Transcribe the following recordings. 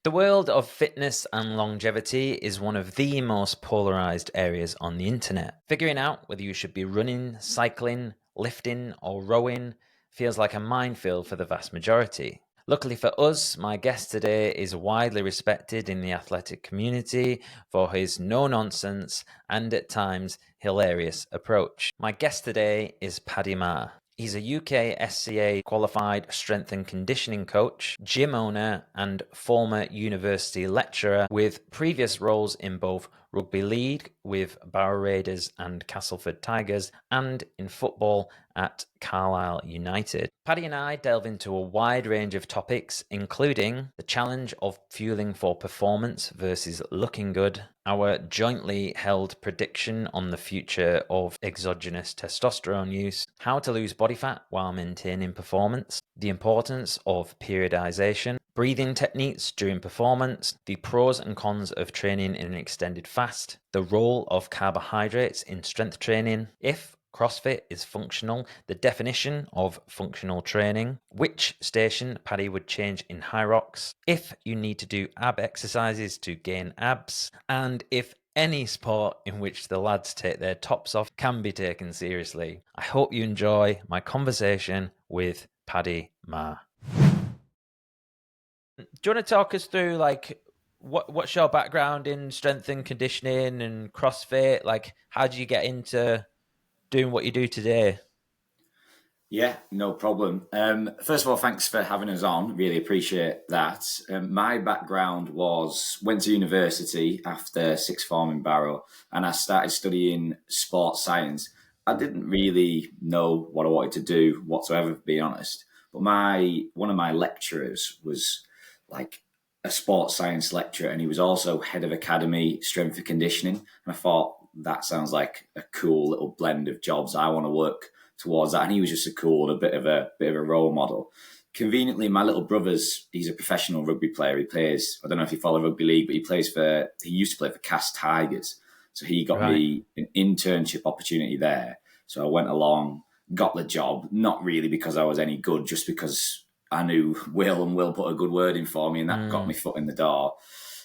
The world of fitness and longevity is one of the most polarised areas on the internet. Figuring out whether you should be running, cycling, lifting, or rowing feels like a minefield for the vast majority. Luckily for us, my guest today is widely respected in the athletic community for his no nonsense and at times hilarious approach. My guest today is Paddy Maher. He's a UKSCA-qualified strength and conditioning coach, gym owner, and former university lecturer with previous roles in both Rugby League with Barrow Raiders and Castleford Tigers and in football at Carlisle Utd. Paddy and I delve into a wide range of topics, including the challenge of fueling for performance versus looking good, our jointly held prediction on the future of exogenous testosterone use, how to lose body fat while maintaining performance, the importance of periodization, breathing techniques during performance, the pros and cons of training in an extended fast, the role of carbohydrates in strength training, if CrossFit is functional, the definition of functional training, which station Paddy would change in High Rocks, if you need to do ab exercises to gain abs, and if any sport in which the lads take their tops off can be taken seriously. I hope you enjoy my conversation with Paddy Maher. Do you want to talk us through what's your background in strength and conditioning and CrossFit? Like, how did you get into doing what you do today? Yeah, no problem. First of all, thanks for having us on. Really appreciate that. My background went to university after sixth form in Barrow, and I started studying sports science. I didn't really know what I wanted to do whatsoever, to be honest. But one of my lecturers was like a sports science lecturer, and he was also head of academy strength and conditioning. And I thought that sounds like a cool little blend of jobs. I want to work towards that, and he was just a bit of a role model. Conveniently, my little he's a professional rugby player. He plays, I don't know if you follow Rugby League, but he used to play for Castleford Tigers. So he got me an internship opportunity there. So I went along, got the job, not really because I was any good, just because I knew Will, and Will put a good word in for me, and that got me foot in the door.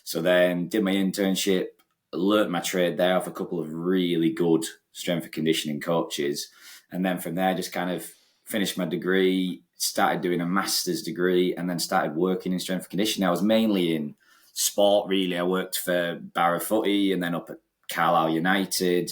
So then did my internship, learnt my trade there off a couple of really good strength and conditioning coaches. And then from there, just kind of finished my degree, started doing a master's degree, and then started working in strength and conditioning. I was mainly in sport, really. I worked for Barrow Footy and then up at Carlisle Utd.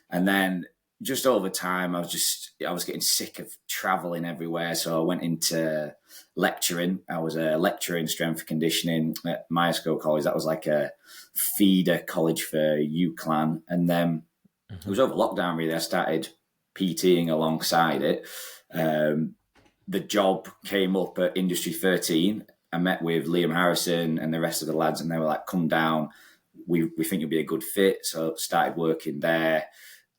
And then just over time, I was getting sick of traveling everywhere. So I went into lecturing. I was a lecturer in strength and conditioning at Minefield College. That was like a feeder college for UCLan. And then it was over lockdown, really. I started PTing alongside it. The job came up at Industry 13. I met with Liam Harrison and the rest of the lads, and they were like, come down. We think you'll be a good fit. So started working there.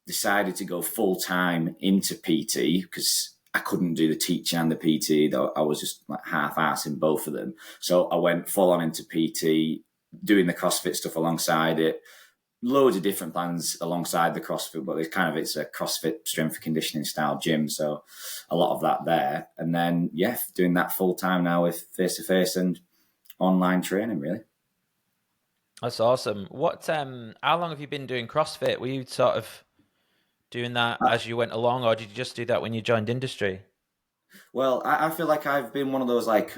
Decided to go full-time into PT because I couldn't do the teaching and the PT. Though I was just like half-ass in both of them. So I went full-on into PT, doing the CrossFit stuff alongside it. Loads of different plans alongside the CrossFit, but it's a CrossFit strength and conditioning style gym. So a lot of that there. And then, doing that full time now with face-to-face and online training, really. That's awesome. How long have you been doing CrossFit? Were you sort of doing that as you went along, or did you just do that when you joined industry? Well, I feel like I've been one of those like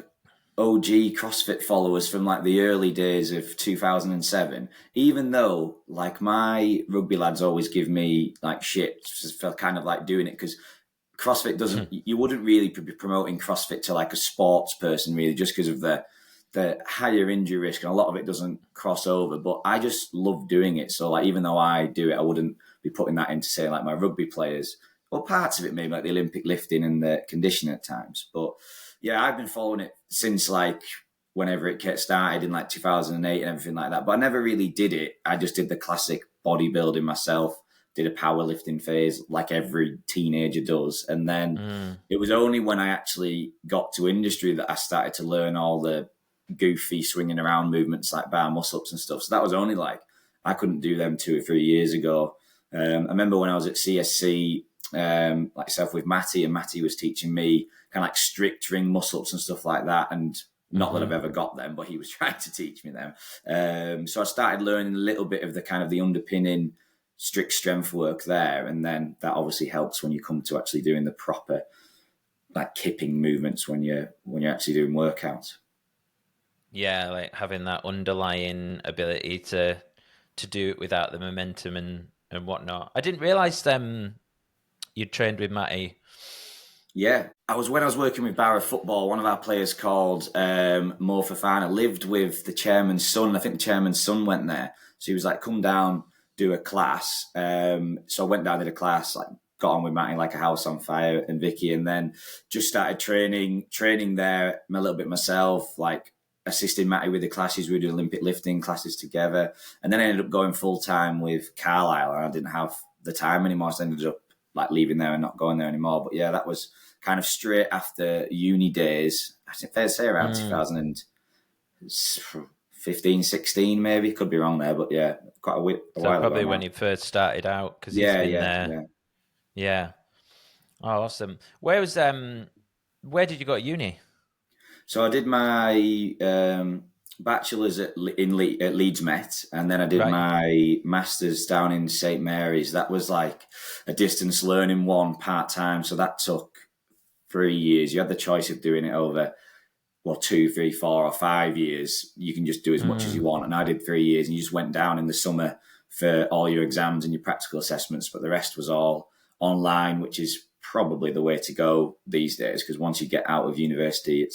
OG CrossFit followers from like the early days of 2007, even though like my rugby lads always give me like shit for kind of like doing it, because CrossFit doesn't, you wouldn't really be promoting CrossFit to like a sports person really, just because of the higher injury risk, and a lot of it doesn't cross over, but I just love doing it. So like, even though I do it, I wouldn't be putting that into say like my rugby players, or parts of it maybe like the Olympic lifting and the conditioning at times. But yeah, I've been following it since like whenever it started in like 2008 and everything like that. But I never really did it. I just did the classic bodybuilding myself, did a powerlifting phase like every teenager does. And then it was only when I actually got to industry that I started to learn all the goofy swinging around movements like bar muscle-ups and stuff. So that was only like, I couldn't do them 2 or 3 years ago. I remember when I was at CSC, like self with Matty, and Matty was teaching me kind of like strict ring muscle-ups and stuff like that. And Not that I've ever got them, but he was trying to teach me them. So I started learning a little bit of the kind of the underpinning strict strength work there, and then that obviously helps when you come to actually doing the proper like kipping movements when you're actually doing workouts. Yeah, like having that underlying ability to do it without the momentum and whatnot. I didn't realize you trained with Matty. Yeah, when I was working with Barrow football. One of our players called Mo Fafana lived with the chairman's son. I think the chairman's son went there, so he was like, "Come down, do a class." So I went down, did a class, like got on with Matty like a house on fire and Vicky, and then just started training there a little bit myself, like assisting Matty with the classes. We would do Olympic lifting classes together, and then I ended up going full time with Carlisle, and I didn't have the time anymore, so I ended up like leaving there and not going there anymore. But yeah, that was kind of straight after uni days. I think fair to say around 2015, 16 maybe. Could be wrong there, but yeah, quite a while Probably ago when now. you first started out, because he's Yeah, been yeah, there. yeah. Yeah. Oh, awesome. Where did you go to uni? So I did my bachelor's at Leeds Met, and then I did Right. my master's down in St Mary's. That was like a distance learning one part time, so that took 3 years. You had the choice of doing it over 2, 3, 4, or 5 years. You can just do as much as you want. And I did 3 years, and you just went down in the summer for all your exams and your practical assessments, but the rest was all online, which is probably the way to go these days, because once you get out of university,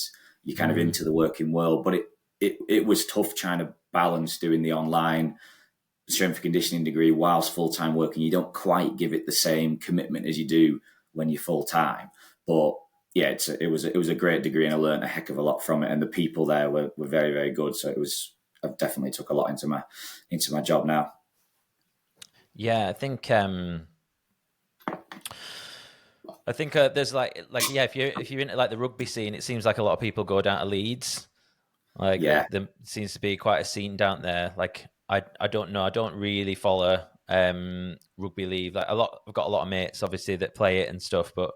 you're kind of into the working world. But it was tough trying to balance doing the online strength and conditioning degree whilst full-time working. You don't quite give it the same commitment as you do when you're full-time. But yeah, it was a great degree, and I learned a heck of a lot from it. And the people there were very, very good. So I definitely took a lot into my job now. Yeah, I think there's yeah, if you're into like the rugby scene, it seems like a lot of people go down to Leeds. Like Yeah, there seems to be quite a scene down there. Like I don't know, I don't really follow rugby league. Like I've got a lot of mates obviously that play it and stuff, but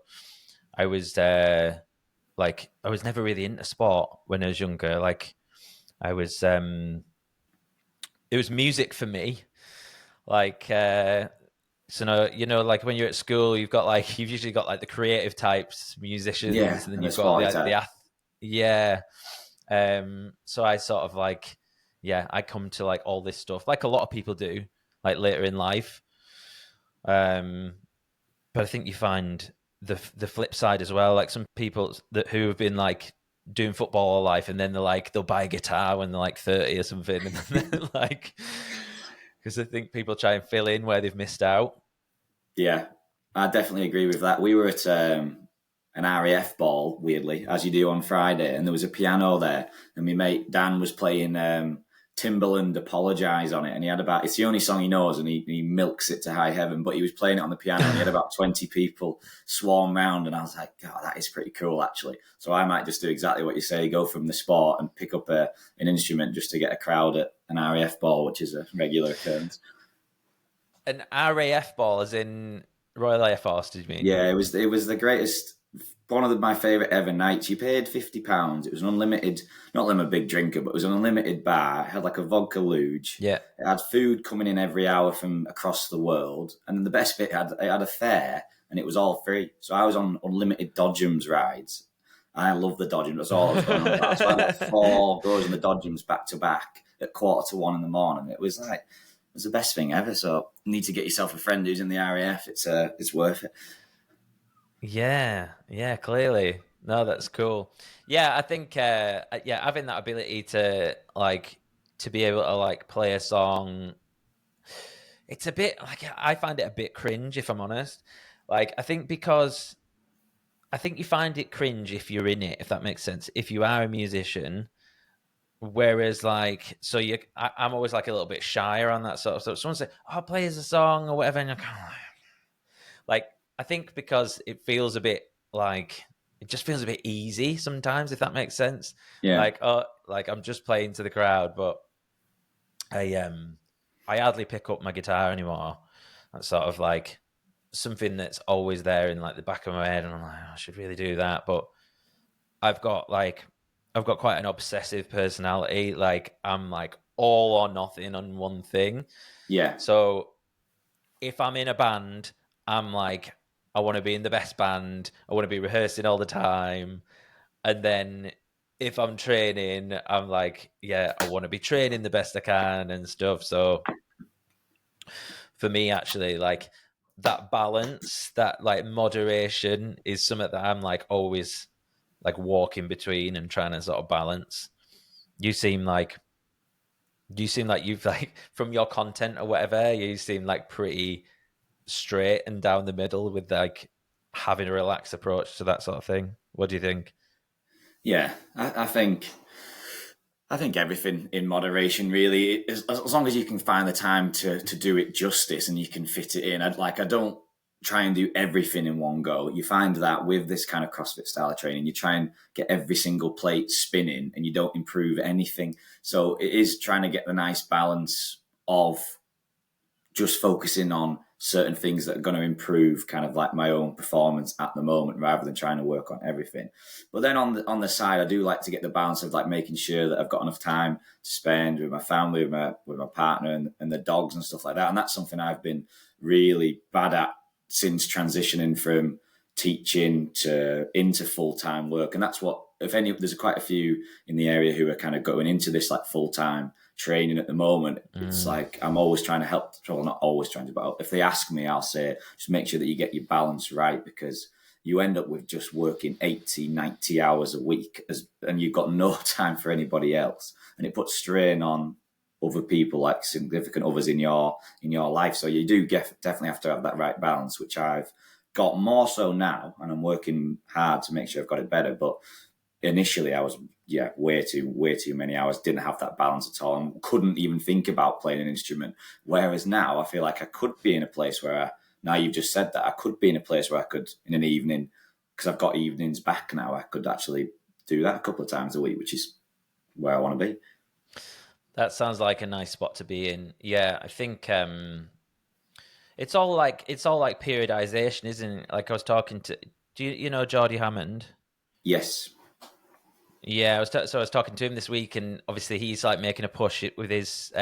I was I was never really into sport when I was younger. Like I was it was music for me. Like so no, like when you're at school, you've usually got like the creative types, yeah, musicians, and then and the you've got sporty type. yeah. So I sort of like, yeah, I come to like all this stuff, like a lot of people do, like later in life. But I think you find the flip side as well. Like some people who have been like doing football all life, and then they'll buy a guitar when they're like 30 or something, and then like because I think people try and fill in where they've missed out. Yeah, I definitely agree with that. We were at an RAF ball, weirdly, as you do on Friday, and there was a piano there, and my mate Dan was playing Timbaland Apologise on it, and it's the only song he knows, and he milks it to high heaven, but he was playing it on the piano, and he had about 20 people swarm round, and I was like, God, that is pretty cool, actually. So I might just do exactly what you say, go from the sport and pick up an instrument just to get a crowd at an RAF ball, which is a regular occurrence. An RAF ball, as in Royal Air Force, did you mean? Yeah, it was the greatest, one of my favourite ever nights. You paid £50. It was an unlimited, not that I'm a big drinker, but it was an unlimited bar. It had like a vodka luge. Yeah. It had food coming in every hour from across the world, and the best bit, it had a fare, and it was all free. So I was on unlimited Dodgems rides. I love the Dodgems. That's all I was going on about. So I got 4 goes on the Dodgems back to back at 1:45 in the morning. It was the best thing ever. So you need to get yourself a friend who's in the RAF. It's worth it. Yeah, clearly. No, that's cool. Yeah, I think having that ability to be able to like play a song, it's a bit like I find it a bit cringe if I'm honest. Like I think you find it cringe if you're in it, if that makes sense. If you are a musician, whereas I'm always like a little bit shyer on that sort of stuff. Someone say, "Oh, play us a song" or whatever, and you're kind of like, I think because it feels a bit like it just feels a bit easy sometimes, if that makes sense. Yeah. Like I'm just playing to the crowd, but I hardly pick up my guitar anymore. That's sort of like something that's always there in like the back of my head, and I'm like, I should really do that, but I've got like I've got quite an obsessive personality. Like I'm like all or nothing on one thing. Yeah. So if I'm in a band, I'm like, I want to be in the best band. I want to be rehearsing all the time. And then if I'm training, I'm like, yeah, I want to be training the best I can and stuff. So for me, actually, like that balance, that like moderation is something that I'm like always like walking between and trying to sort of balance. You seem like you've like from your content or whatever, you seem like pretty straight and down the middle with like having a relaxed approach to that sort of thing. What do you think? Yeah, I think everything in moderation, really, as long as you can find the time to do it justice and you can fit it in. I don't try and do everything in one go. You find that with this kind of CrossFit style of training, you try and get every single plate spinning and you don't improve anything. So it is trying to get the nice balance of just focusing on certain things that are going to improve kind of like my own performance at the moment rather than trying to work on everything. But then on the side, I do like to get the balance of like making sure that I've got enough time to spend with my family, with my partner and the dogs and stuff like that. And that's something I've been really bad at since transitioning from teaching to into full-time work. And that's what, if any, there's quite a few in the area who are kind of going into this like full-time training at the moment. It's like I'm always trying to help, well, not always trying to, but if they ask me, I'll say just make sure that you get your balance right, because you end up with just working 80, 90 hours a week and you've got no time for anybody else, and it puts strain on other people, like significant others in your life. So you do definitely have to have that right balance, which I've got more so now, and I'm working hard to make sure I've got it better. But initially I was way too many hours, didn't have that balance at all, and couldn't even think about playing an instrument. Whereas now I feel like I could be in a place where now you've just said that, I could be in a place where I could, in an evening, because I've got evenings back now, I could actually do that a couple of times a week, which is where I want to be. That sounds like a nice spot to be in. Yeah, I think it's all like periodization, isn't it? Like I was talking to, do you know Geordie Hammond? Yes. Yeah, I was talking to him this week, and obviously he's like making a push with his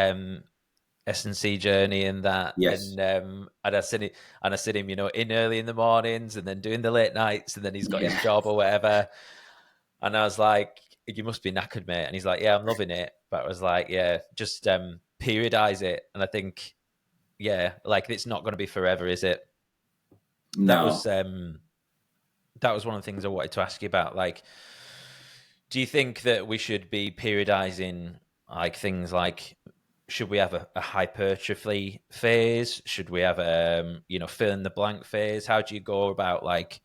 S&C journey and that, Yes. and I seen him, in early in the mornings and then doing the late nights, and then he's got his Yeah. job or whatever. And I was like, "You must be knackered, mate." And he's like, "Yeah, I'm loving it," but I was like, "Yeah, just periodize it." And I think, yeah, like it's not going to be forever, is it? That was No. one of the things I wanted to ask you about. Like, do you think that we should be periodizing like things like, should we have a hypertrophy phase? Should we have fill in the blank phase? How do you go about like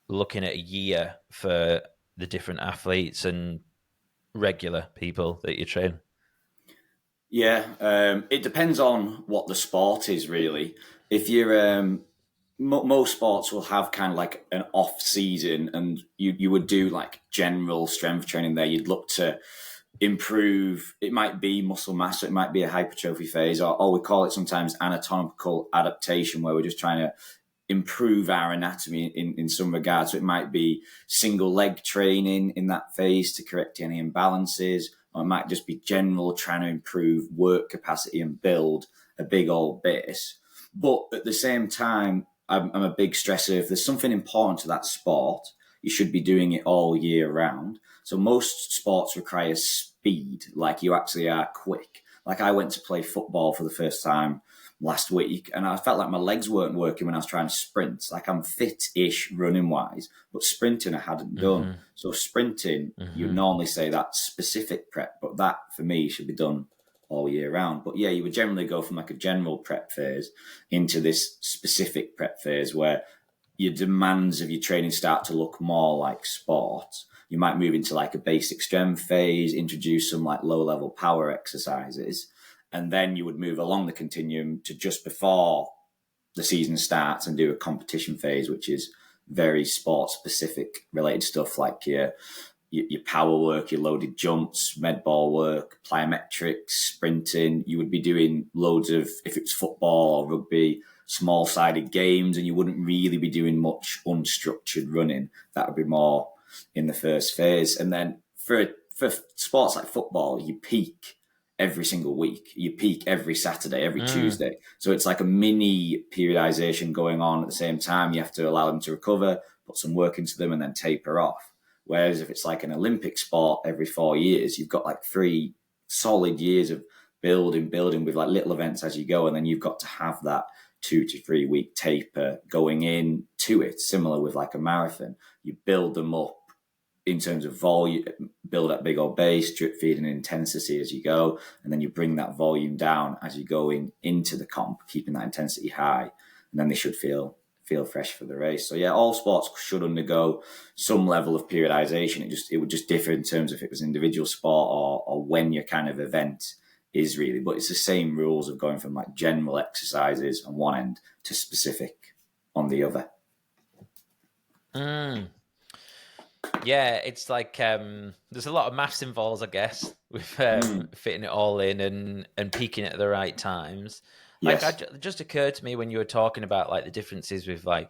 looking at a year for the different athletes and regular people that you train? Yeah, it depends on what the sport is, really. If you're most sports will have kind of like an off season, and you would do like general strength training there. You'd look to improve. It might be muscle mass, it might be a hypertrophy phase, or we call it sometimes anatomical adaptation, where we're just trying to improve our anatomy in some regards. So it might be single leg training in that phase to correct any imbalances, or it might just be general trying to improve work capacity and build a big old base. But at the same time, I'm a big stresser. If there's something important to that sport, you should be doing it all year round. So most sports require speed, like you actually are quick. Like I went to play football for the first time last week, and I felt like my legs weren't working when I was trying to sprint. Like I'm fit-ish running wise, but sprinting I hadn't done. So sprinting, you'd normally say that's specific prep, but that for me should be done all year round. But yeah, you would generally go from like a general prep phase into this specific prep phase where your demands of your training start to look more like sport. You might move into like a basic strength phase, introduce some like low level power exercises, and then you would move along the continuum to just before the season starts and do a competition phase, which is very sport specific related stuff like your power work, your loaded jumps, med ball work, plyometrics, sprinting. You would be doing loads of, if it's football or rugby, small-sided games, and you wouldn't really be doing much unstructured running. That would be more in the first phase. And then for sports like football, you peak every single week. You peak every Saturday, every Tuesday. So it's like a mini periodization going on at the same time. You have to allow them to recover, put some work into them, and then taper off. Whereas if it's like an Olympic sport every 4 years, you've got like 3 solid years of building with like little events as you go. And then you've got to have that 2 to 3 week taper going in to it. Similar with like a marathon, you build them up in terms of volume, build up big old base, drip feeding intensity as you go, and then you bring that volume down as you go into the comp, keeping that intensity high, and then they should feel fresh for the race. So yeah, all sports should undergo some level of periodization. It would just differ in terms of if it was an individual sport or when your kind of event is really, but it's the same rules of going from like general exercises on one end to specific on the other. Yeah, it's like there's a lot of maths involved, I guess, with fitting it all in and peaking at the right times. Like, Yes. it just occurred to me when you were talking about like the differences with like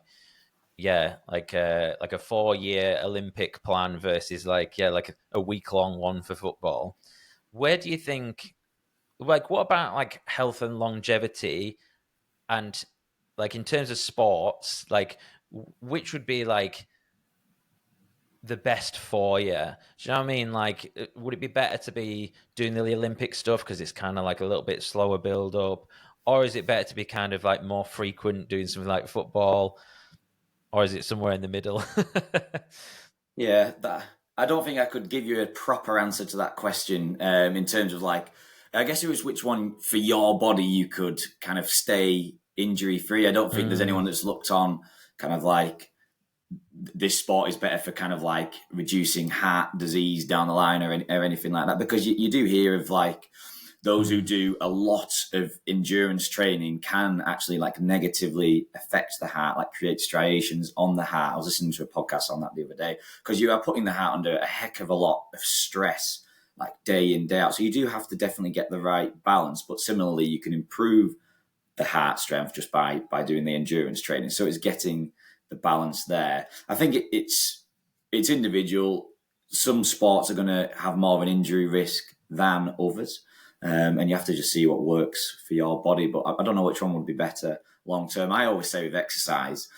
a 4-year Olympic plan versus like a week-long one for football. Where do you think, like, what about like health and longevity, and like in terms of sports, like which would be like the best for you? Do you know what I mean? Like, would it be better to be doing the Olympic stuff because it's kind of like a little bit slower build up, or is it better to be kind of like more frequent doing something like football, or is it somewhere in the middle? Yeah, I don't think I could give you a proper answer to that question in terms of like, I guess it was which one for your body you could kind of stay injury free. I don't think there's anyone that's looked on kind of like this sport is better for kind of like reducing heart disease down the line or anything like that, because you do hear of like those who do a lot of endurance training can actually like negatively affect the heart, like create striations on the heart. I was listening to a podcast on that the other day, because you are putting the heart under a heck of a lot of stress, like day in, day out. So you do have to definitely get the right balance. But similarly, you can improve the heart strength just by doing the endurance training. So it's getting the balance there. I think it's individual. Some sports are going to have more of an injury risk than others. And you have to just see what works for your body. But I don't know which one would be better long term. I always say with exercise,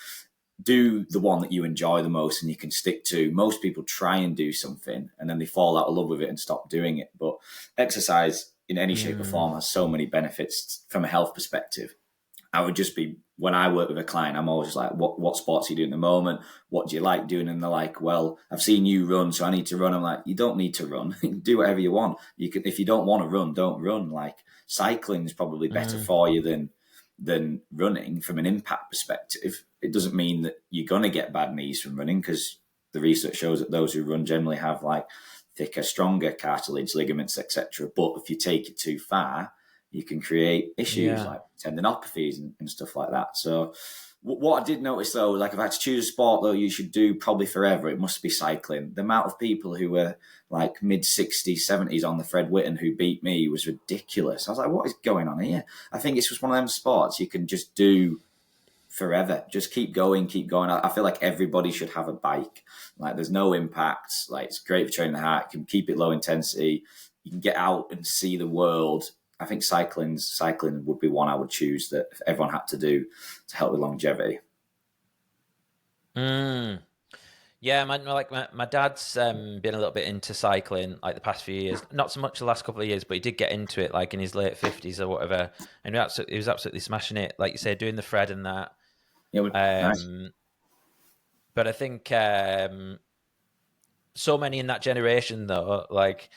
do the one that you enjoy the most and you can stick to. Most people try and do something and then they fall out of love with it and stop doing it. But exercise in any shape or form has so many benefits from a health perspective. I would just be, when I work with a client, I'm always like, what sports are you doing at the moment? What do you like doing? And they're like, well, I've seen you run, so I need to run. I'm like, you don't need to run. Do whatever you want. You can, if you don't want to run, don't run. Like, cycling is probably better for you than running from an impact perspective. It doesn't mean that you're going to get bad knees from running, because the research shows that those who run generally have like thicker, stronger cartilage, ligaments, etc. But if you take it too far, you can create issues like tendinopathies and stuff like that. So what I did notice though, like if I had to choose a sport though you should do probably forever, it must be cycling. The amount of people who were like mid-60s, 70s on the Fred Whitten who beat me was ridiculous. I was like, what is going on here? I think it's just one of them sports you can just do forever. Just keep going, keep going. I feel like everybody should have a bike. Like there's no impacts. Like it's great for training the heart. You can keep it low intensity. You can get out and see the world. I think cycling would be one I would choose that everyone had to do to help with longevity. Yeah, my dad's been a little bit into cycling like the past few years. Not so much the last couple of years, but he did get into it like in his late 50s or whatever. And he was absolutely smashing it, like you say, doing the Fred and that. Yeah, nice. But I think so many in that generation though, like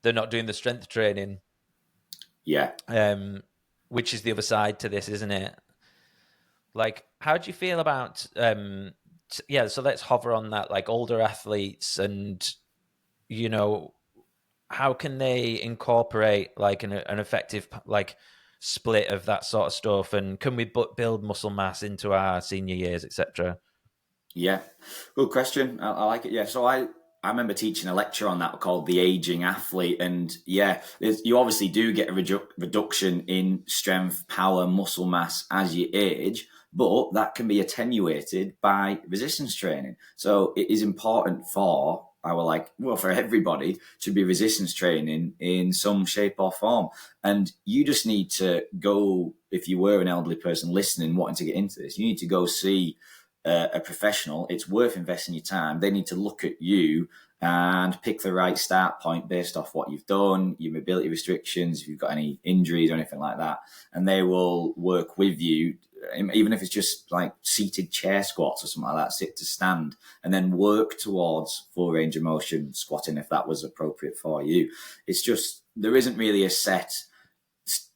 they're not doing the strength training. Yeah. Which is the other side to this, isn't it? Like, how do you feel about so let's hover on that, like older athletes, and you know, how can they incorporate like an effective like split of that sort of stuff, and can we build muscle mass into our senior years, etc.? Yeah, good question. I like it. Yeah, so I remember teaching a lecture on that called The Aging Athlete. And yeah, you obviously do get a reduction in strength, power, muscle mass as you age, but that can be attenuated by resistance training. So it is important for I were like, well, for everybody should be resistance training in some shape or form. And you just need to go, if you were an elderly person listening, wanting to get into this, you need to go see a professional. It's worth investing your time. They need to look at you and pick the right start point based off what you've done, your mobility restrictions, if you've got any injuries or anything like that. And they will work with you, even if it's just like seated chair squats or something like that, sit to stand, and then work towards full range of motion squatting if that was appropriate for you. It's just, there isn't really a set,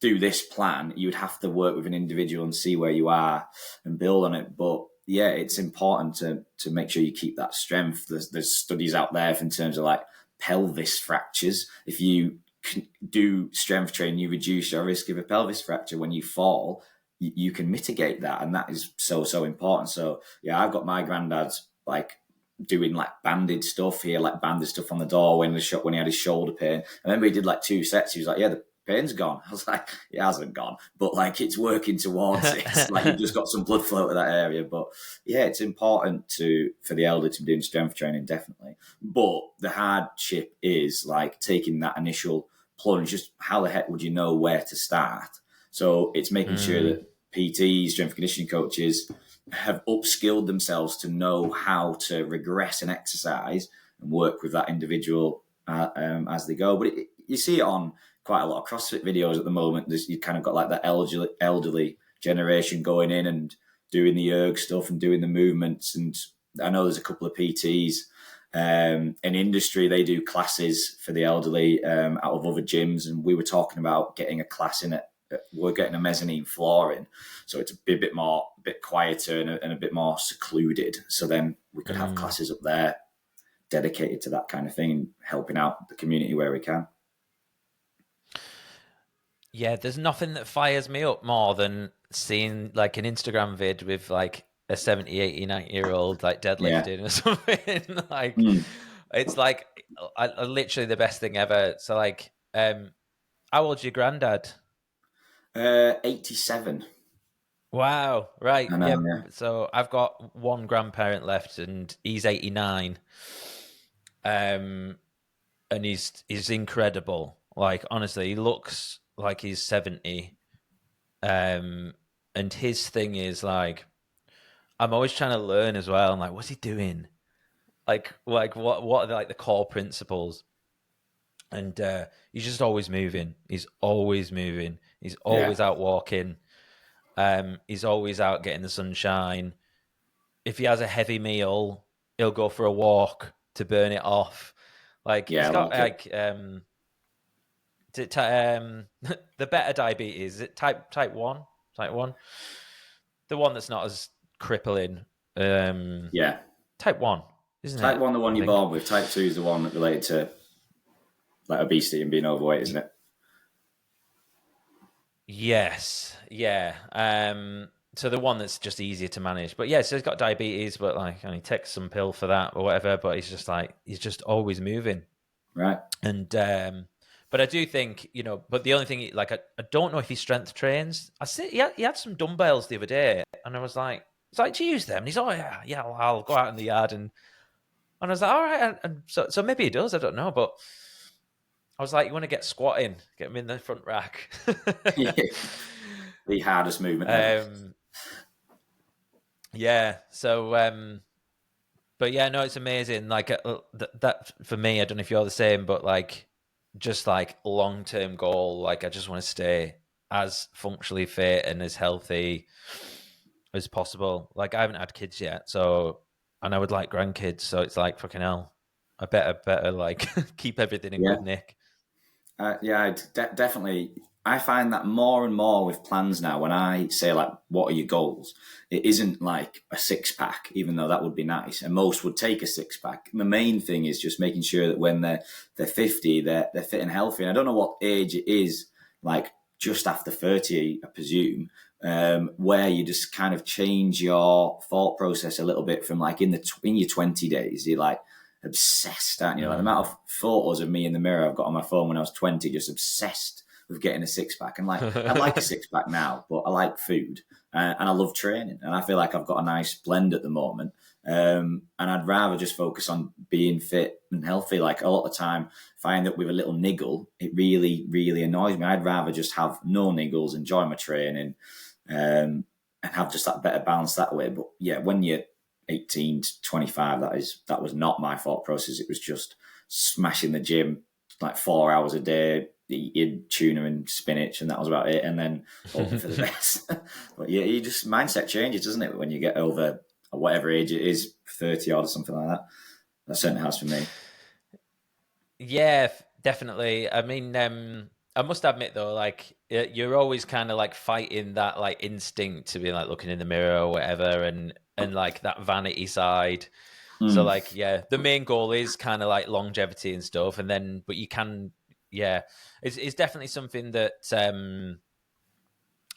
do this plan. You would have to work with an individual and see where you are and build on it. But yeah, it's important to make sure you keep that strength. There's studies out there in terms of like pelvis fractures. If you do strength training, you reduce your risk of a pelvis fracture when you fall. You can mitigate that, and that is so important. So yeah, I've got my granddad's like doing like banded stuff here, like banded stuff on the door when he had his shoulder pain. I remember he did like 2 sets. He was like, yeah, the pain's gone. I was like, it hasn't gone, but like it's working towards it. Like you've just got some blood flow to that area. But yeah, it's important for the elder to be doing strength training, definitely. But the hardship is like taking that initial plunge. Just how the heck would you know where to start? So it's making sure that PTs, strength conditioning coaches, have upskilled themselves to know how to regress an exercise and work with that individual as they go. But you see it on quite a lot of CrossFit videos at the moment. You kind of got like that elderly generation going in and doing the erg stuff and doing the movements. And I know there's a couple of PTs in industry, they do classes for the elderly out of other gyms. And we were talking about getting a class in it. We're getting a mezzanine floor in, so it's a bit quieter and a bit more secluded. So then we could have classes up there dedicated to that kind of thing and helping out the community where we can. Yeah, there's nothing that fires me up more than seeing like an Instagram vid with like a 70, 80, 90-year-old like deadlifting or something. Like it's like literally the best thing ever. So like, how old's your granddad? 87. Wow, right. I know, yeah. So I've got one grandparent left and he's 89. And he's incredible. Like honestly, he looks like he's 70. And his thing is like, I'm always trying to learn as well. I'm like, what's he doing? Like what are like the core principles? And he's just always moving. He's always moving. He's always out walking. He's always out getting the sunshine. If he has a heavy meal, he'll go for a walk to burn it off. Like he's got like the better diabetes. Is it type 1? Type 1? The one that's not as crippling. Type 1, isn't it? Type 1, the one you're born with. Type 2 is the one related to like obesity and being overweight, isn't it? Yes, yeah. So the one that's just easier to manage. But yeah, so he's got diabetes, but like he takes some pill for that or whatever. But he's just always moving, right? And but I do think But the only thing, like I don't know if he strength trains. I see he had some dumbbells the other day, and I was like, "Do you use them?" And he's, "Oh yeah, I'll go out in the yard." And I was like, "All right," and so maybe he does. I don't know, but. I was like, you want to get squatting, get him in the front rack. Yeah. The hardest movement ever. Yeah. So, but yeah, no, it's amazing. Like that for me, I don't know if you're the same, but like, just like long-term goal, like I just want to stay as functionally fit and as healthy as possible. Like I haven't had kids yet, and I would like grandkids. So it's like, fucking hell, I better like keep everything in good nick. Definitely. I find that more and more with plans now, when I say like, what are your goals? It isn't like a 6-pack, even though that would be nice. And most would take a 6-pack. The main thing is just making sure that when they're 50, they're fit and healthy. And I don't know what age it is, like just after 30, I presume, where you just kind of change your thought process a little bit from like in your 20 days, you're like, obsessed, aren't you? Like the amount of photos of me in the mirror I've got on my phone when I was 20, just obsessed with getting a 6-pack. And like, I like a 6-pack now, but I like food and I love training. And I feel like I've got a nice blend at the moment. And I'd rather just focus on being fit and healthy. Like a lot of the time, if I end up with a little niggle, it really, really annoys me. I'd rather just have no niggles, enjoy my training, and have just that better balance that way. But yeah, when you're 18 to 25, that was not my thought process. It was just smashing the gym like 4 hours a day, eating tuna and spinach, and that was about it. And then hoping for the best. But yeah, you just mindset changes, doesn't it, when you get over whatever age it is, 30 odd or something like that. That certainly has for me. Yeah, definitely. I mean, I must admit though, like you're always kind of like fighting that like instinct to be like looking in the mirror or whatever, and like that vanity side. So like, yeah, the main goal is kind of like longevity and stuff, and then but you can, yeah, it's definitely something that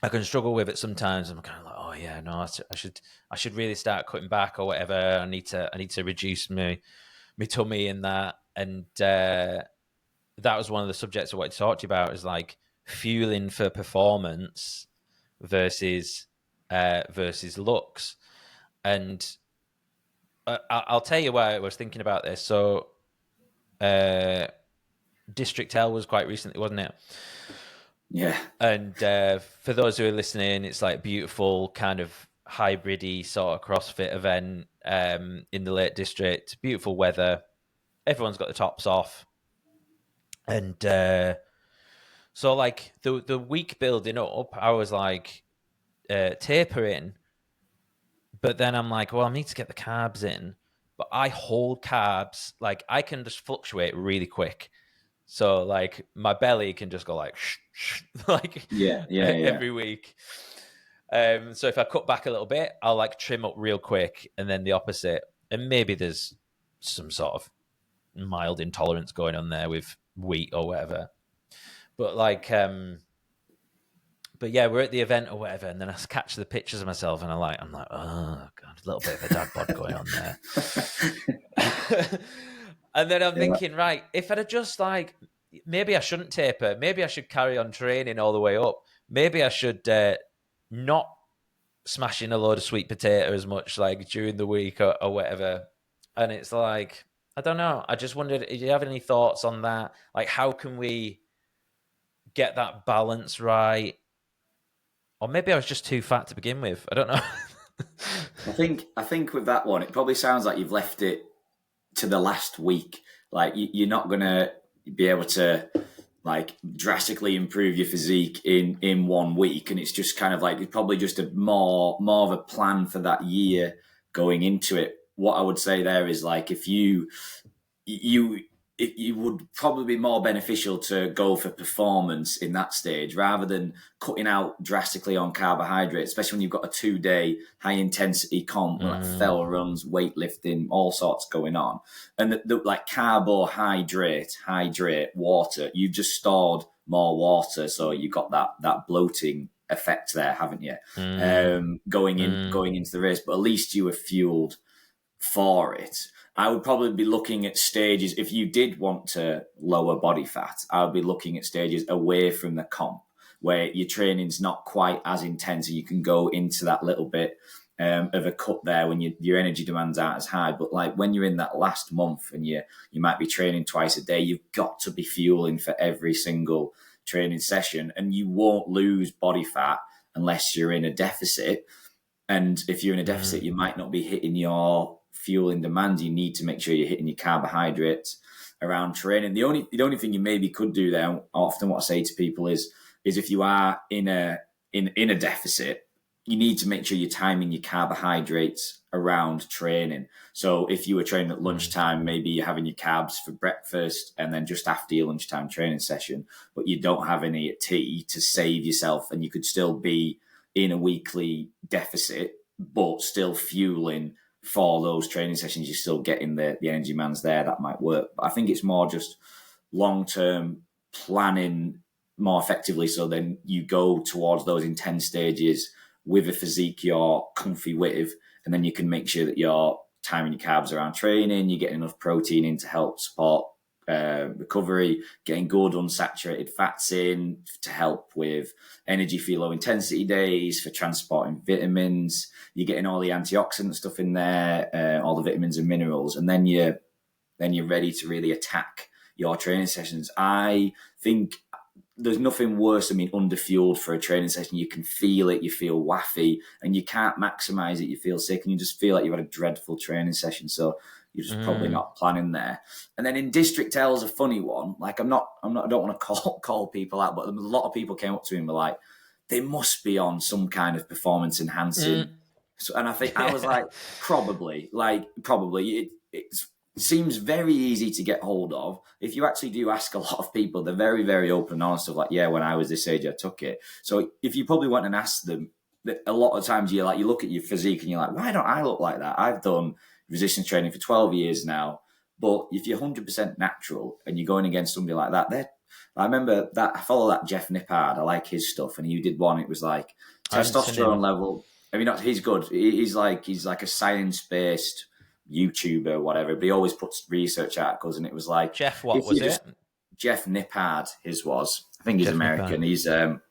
I can struggle with it sometimes. I'm kind of like, oh yeah, no, I should really start cutting back or whatever. I need to reduce my tummy and that, and that was one of the subjects I wanted to talk to you about, is like fueling for performance versus looks. And I'll tell you why I was thinking about this. So District L was quite recently, wasn't it? Yeah. And for those who are listening, it's like beautiful kind of hybrid-y sort of CrossFit event in the Lake District. Beautiful weather. Everyone's got the tops off. And so like the week building up, I was like tapering. But then I'm like, well, I need to get the carbs in. But I hold carbs. Like I can just fluctuate really quick. So like my belly can just go like like Yeah. every week. So if I cut back a little bit, I'll like trim up real quick, and then the opposite. And maybe there's some sort of mild intolerance going on there with wheat or whatever. But like but yeah, we're at the event or whatever, and then I catch the pictures of myself, and I'm like, oh god, a little bit of a dad bod going on there. And then I'm thinking, right, if I'd have just like, maybe I shouldn't taper, maybe I should carry on training all the way up, maybe I should not smashing a load of sweet potato as much like during the week or whatever. And it's like, I don't know. I just wondered, do you have any thoughts on that? Like, how can we get that balance right? Or maybe I was just too fat to begin with. I don't know. I think with that one, it probably sounds like you've left it to the last week. Like you're not gonna be able to like drastically improve your physique in 1 week, and it's just kind of like it's probably just a more of a plan for that year going into it. What I would say there is like if you it would probably be more beneficial to go for performance in that stage rather than cutting out drastically on carbohydrates, especially when you've got a 2-day high intensity comp like fell runs, weightlifting, all sorts going on. And the like carbohydrate, hydrate, water, you've just stored more water, so you got that bloating effect there, haven't you? Going into the race, but at least you were fueled for it. I would probably be looking at stages, if you did want to lower body fat, I would be looking at stages away from the comp where your training's not quite as intense and you can go into that little bit of a cut there when your energy demands aren't as high. But like when you're in that last month and you might be training twice a day, you've got to be fueling for every single training session, and you won't lose body fat unless you're in a deficit. And if you're in a deficit, you might not be hitting your fueling demand. You need to make sure you're hitting your carbohydrates around training. The only thing you maybe could do there, often what I say to people is if you are in a deficit, you need to make sure you're timing your carbohydrates around training. So if you were training at lunchtime, maybe you're having your carbs for breakfast and then just after your lunchtime training session, but you don't have any at tea to save yourself, and you could still be in a weekly deficit, but still fueling for those training sessions. You're still getting the energy demands there. That might work. But I think it's more just long-term planning more effectively, so then you go towards those intense stages with a physique you're comfy with, and then you can make sure that you're timing your carbs around training, you're getting enough protein in to help support recovery, getting good unsaturated fats in to help with energy for your low intensity days, for transporting vitamins. You're getting all the antioxidant stuff in there, all the vitamins and minerals, and then you're ready to really attack your training sessions. I think there's nothing worse than being underfueled for a training session. You can feel it, you feel waffy, and you can't maximize it. You feel sick, and you just feel like you've had a dreadful training session. So you're just probably not planning there. And then in District L is a funny one. Like I don't want to call people out, but a lot of people came up to me and were like, they must be on some kind of performance enhancing. So, and I think I was like, probably. It seems very easy to get hold of. If you actually do ask a lot of people, they're very, very open and honest of like, yeah, when I was this age, I took it. So if you probably went and asked them, a lot of times you look at your physique and you're like, why don't I look like that? I've done resistance training for 12 years now. But if you're 100% natural and you're going against somebody like that, I remember that I follow that Jeff Nippard. I like his stuff, and he did one. It was like testosterone level. I mean, he's good. He's like a science-based YouTuber or whatever, but he always puts research articles, and it was like Jeff, what was it? Jeff Nippard, his was. I think he's Jeff American. Nippard.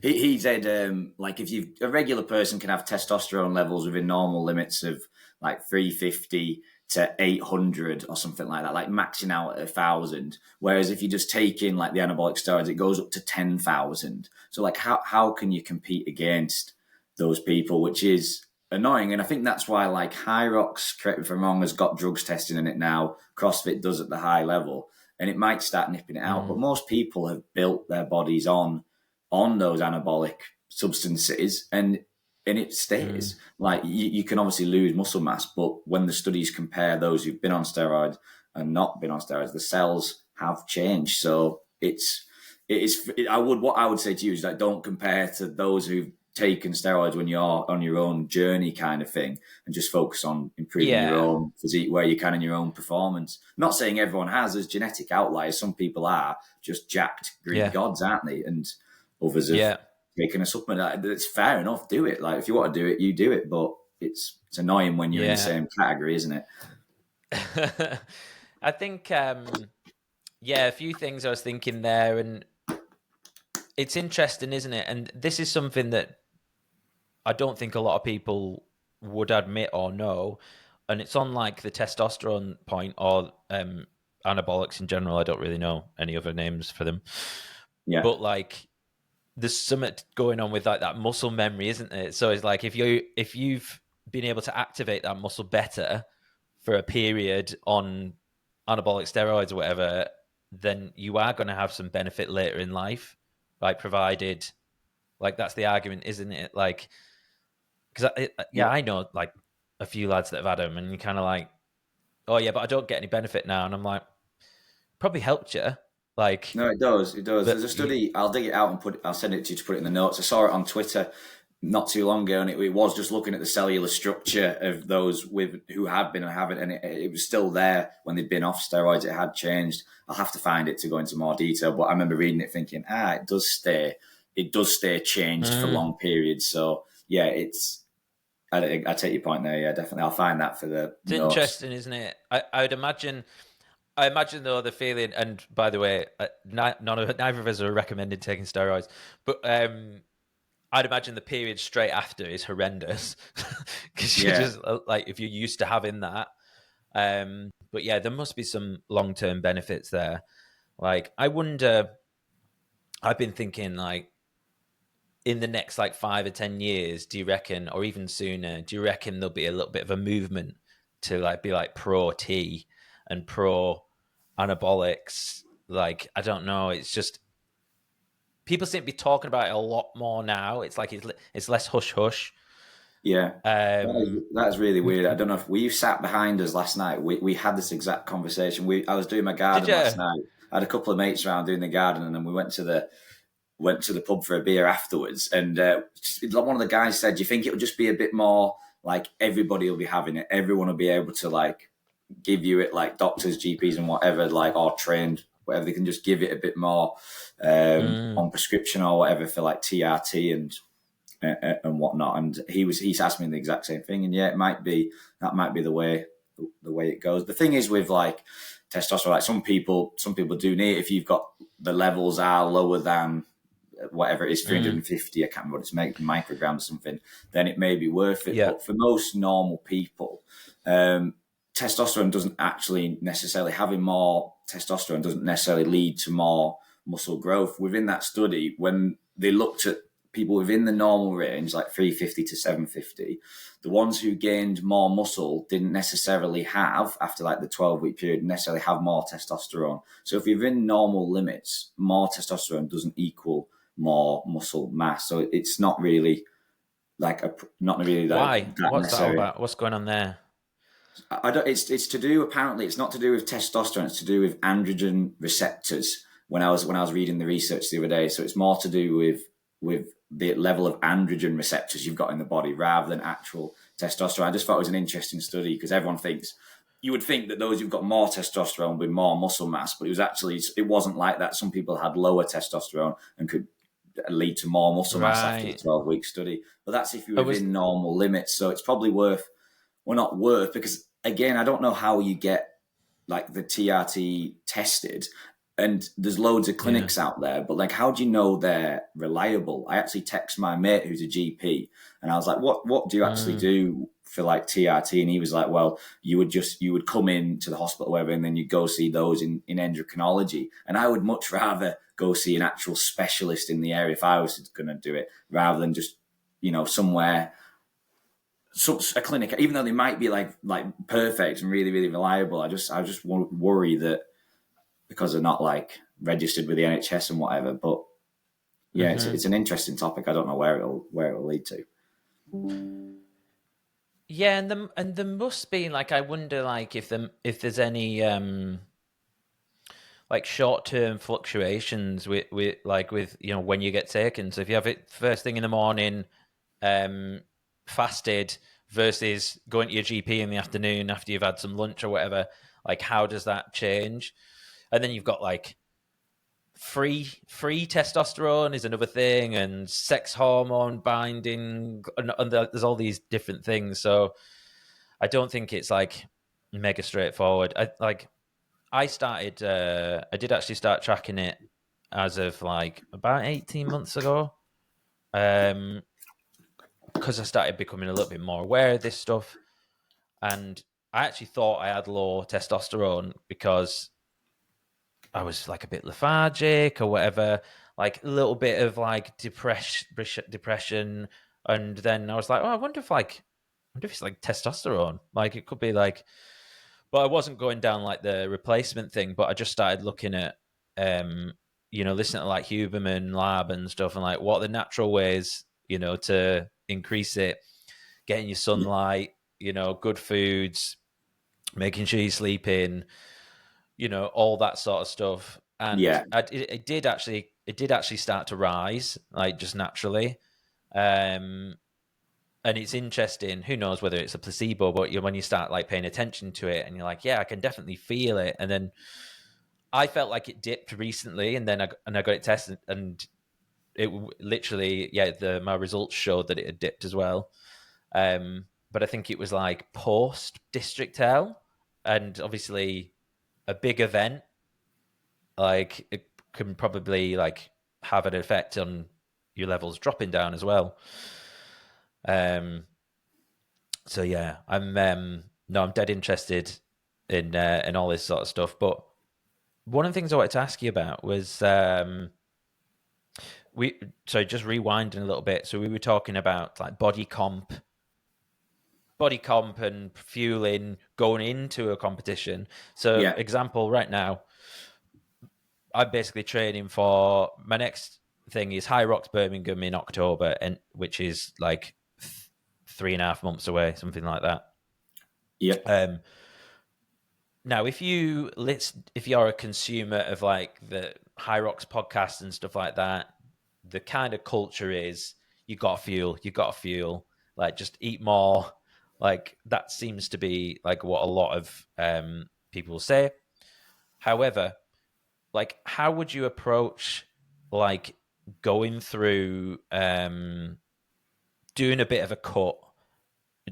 He said like if a regular person can have testosterone levels within normal limits of like 350 to 800 or something like that, like maxing out at 1,000. Whereas if you just take in like the anabolic steroids, it goes up to 10,000. So like how can you compete against those people, which is annoying. And I think that's why like High Rocks, correct me if I'm wrong, has got drugs testing in it now. CrossFit does at the high level, and it might start nipping it out. But most people have built their bodies on those anabolic substances, and it stays. Like you can obviously lose muscle mass, but when the studies compare those who've been on steroids and not been on steroids, the cells have changed. So what I would say to you is that don't compare to those who've taken steroids when you're on your own journey kind of thing, and just focus on improving your own physique where you can in your own performance. Not saying everyone has. There's genetic outliers. Some people are just jacked Greek gods, aren't they? And others have taken a supplement. It's fair enough. Do it. Like if you want to do it, you do it. But it's annoying when you're in the same category, isn't it? I think, a few things I was thinking there, and it's interesting, isn't it? And this is something that I don't think a lot of people would admit or know. And it's on like the testosterone point or anabolics in general. I don't really know any other names for them. Yeah. But like there's something going on with like that muscle memory, isn't it? So it's like if you've been able to activate that muscle better for a period on anabolic steroids or whatever, then you are going to have some benefit later in life, like provided, like that's the argument, isn't it? Like, because I know like a few lads that have had them, and you're kind of like, oh yeah, but I don't get any benefit now, and I'm like, probably helped you. Like, no, it does. There's a study. I'll dig it out and I'll send it to you to put it in the notes. I saw it on Twitter not too long ago, and it was just looking at the cellular structure of those who had been and haven't, and it was still there when they'd been off steroids. It had changed. I'll have to find it to go into more detail, but I remember reading it thinking, it does stay changed for long periods. So yeah, I take your point there. Yeah, definitely. I'll find that for the It's notes. Interesting, isn't it? I would imagine. I imagine though the feeling, and by the way, neither of us are recommending taking steroids, but I'd imagine the period straight after is horrendous because you just like if you're used to having that. But yeah, there must be some long-term benefits there. Like I wonder. I've been thinking like in the next like 5 or 10 years, do you reckon, or even sooner, do you reckon there'll be a little bit of a movement to like be like pro T and pro anabolics? Like, I don't know. It's just people seem to be talking about it a lot more now. It's like it's less hush hush. Yeah, that's really weird. I don't know if you sat behind us last night. We had this exact conversation. I was doing my garden last night. I had a couple of mates around doing the garden, and then we went to the pub for a beer afterwards. And one of the guys said, "Do you think it'll just be a bit more like everybody will be having it? Everyone will be able to like give you it, like doctors, GPs, and whatever, like or trained, whatever. They can just give it a bit more on prescription or whatever for like TRT and whatnot." And he's asked me the exact same thing. And yeah, that might be the way it goes. The thing is with like testosterone. Like some people do need, if you've got the levels are lower than whatever it is, 350, I can't remember what it's micrograms or something, then it may be worth it. Yeah. But for most normal people, testosterone doesn't actually necessarily, having more testosterone doesn't necessarily lead to more muscle growth. Within that study, when they looked at people within the normal range, like 350 to 750, the ones who gained more muscle didn't necessarily have, after like the 12-week period, necessarily have more testosterone. So if you're in normal limits, more testosterone doesn't equal more muscle mass. So it's not really like Why? that What's that all necessary. about? What's going on there? I don't. It's to do, apparently. It's not to do with testosterone. It's to do with androgen receptors. When I was reading the research the other day, so it's more to do with the level of androgen receptors you've got in the body rather than actual testosterone. I just thought it was an interesting study because everyone thinks, you would think that those who've got more testosterone with more muscle mass, but it wasn't like that. Some people had lower testosterone and could lead to more muscle mass after the 12-week study. But that's if you're within normal limits. So it's probably worth, well, not worth, because again, I don't know how you get like the TRT tested, and there's loads of clinics out there, but like, how do you know they're reliable? I actually text my mate who's a GP, and I was like, what do you actually do for like TRT? And he was like, well, you would come in to the hospital or whatever, and then you go see those in endocrinology. And I would much rather go see an actual specialist in the area if I was going to do it, rather than just, somewhere, a clinic, even though they might be like perfect and really, really reliable. I just worry that because they're not like registered with the NHS and whatever. But yeah, it's an interesting topic. I don't know where it'll lead to. Yeah, and there must be, like, I wonder, like, if there's any like short-term fluctuations with when you get taken. So if you have it first thing in the morning, fasted, versus going to your GP in the afternoon after you've had some lunch or whatever, like, how does that change? And then you've got like free testosterone is another thing, and sex hormone binding, and there's all these different things. So I don't think it's like mega straightforward. I did actually start tracking it as of like about 18 months ago, because I started becoming a little bit more aware of this stuff. And I actually thought I had low testosterone because I was like a bit lethargic or whatever, like a little bit of like depression. And then I was like, oh, I wonder if it's like testosterone. Like, it could be like, but I wasn't going down like the replacement thing, but I just started looking at, listening to like Huberman Lab and stuff, and like what are the natural ways, to increase it, getting your sunlight, good foods, making sure you sleep in, all that sort of stuff. And Yeah, it did actually start to rise, like, just naturally. And it's interesting. Who knows whether it's a placebo? But when you start like paying attention to it, and you're like, yeah, I can definitely feel it. And then I felt like it dipped recently, and then I got it tested, and it literally, my results showed that it had dipped as well. But I think it was like post District L, and obviously a big event, like, it can probably like have an effect on your levels dropping down as well. So yeah, I'm dead interested in all this sort of stuff. But one of the things I wanted to ask you about was just rewinding a little bit. So we were talking about like body comp and fueling going into a competition. So yeah, example, right now, I'm basically training for my next thing is High Rocks Birmingham in October, and which is like 3.5 months away, something like that. yeah, Now, if you're a consumer of like the High Rocks podcast and stuff like that, the kind of culture is you got to fuel, like, just eat more. Like, that seems to be like what a lot of people say. However, like, how would you approach like going through doing a bit of a cut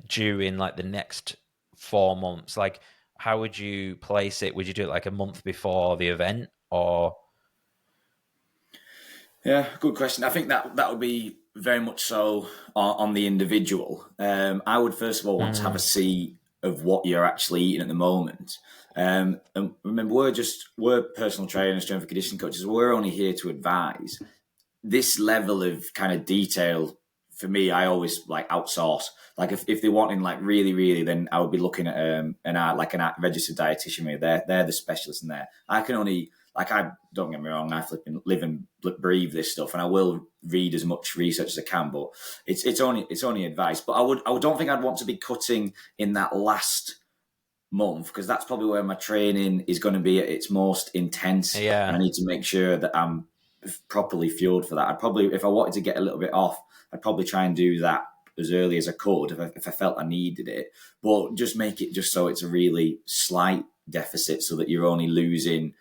during like the next 4 months? Like, how would you place it? Would you do it like a month before the event, or? Yeah, good question. I think that would be very much so on the individual. I would first of all want to have a see of what you're actually eating at the moment. And remember, we're personal trainers, strength and conditioning coaches. We're only here to advise. This level of kind of detail, for me, I always like outsource. Like if they're wanting like really, really, then I would be looking at an registered dietitian. They're the specialist in there. I can only, like, I don't get me wrong, I flipping live and breathe this stuff, and I will read as much research as I can. But it's only advice. But I don't think I'd want to be cutting in that last month, because that's probably where my training is going to be at its most intense. Yeah. And I need to make sure that I'm properly fueled for that. I'd probably, if I wanted to get a little bit off, I'd probably try and do that as early as I could if I felt I needed it. But just make it just so it's a really slight deficit, so that you're only losing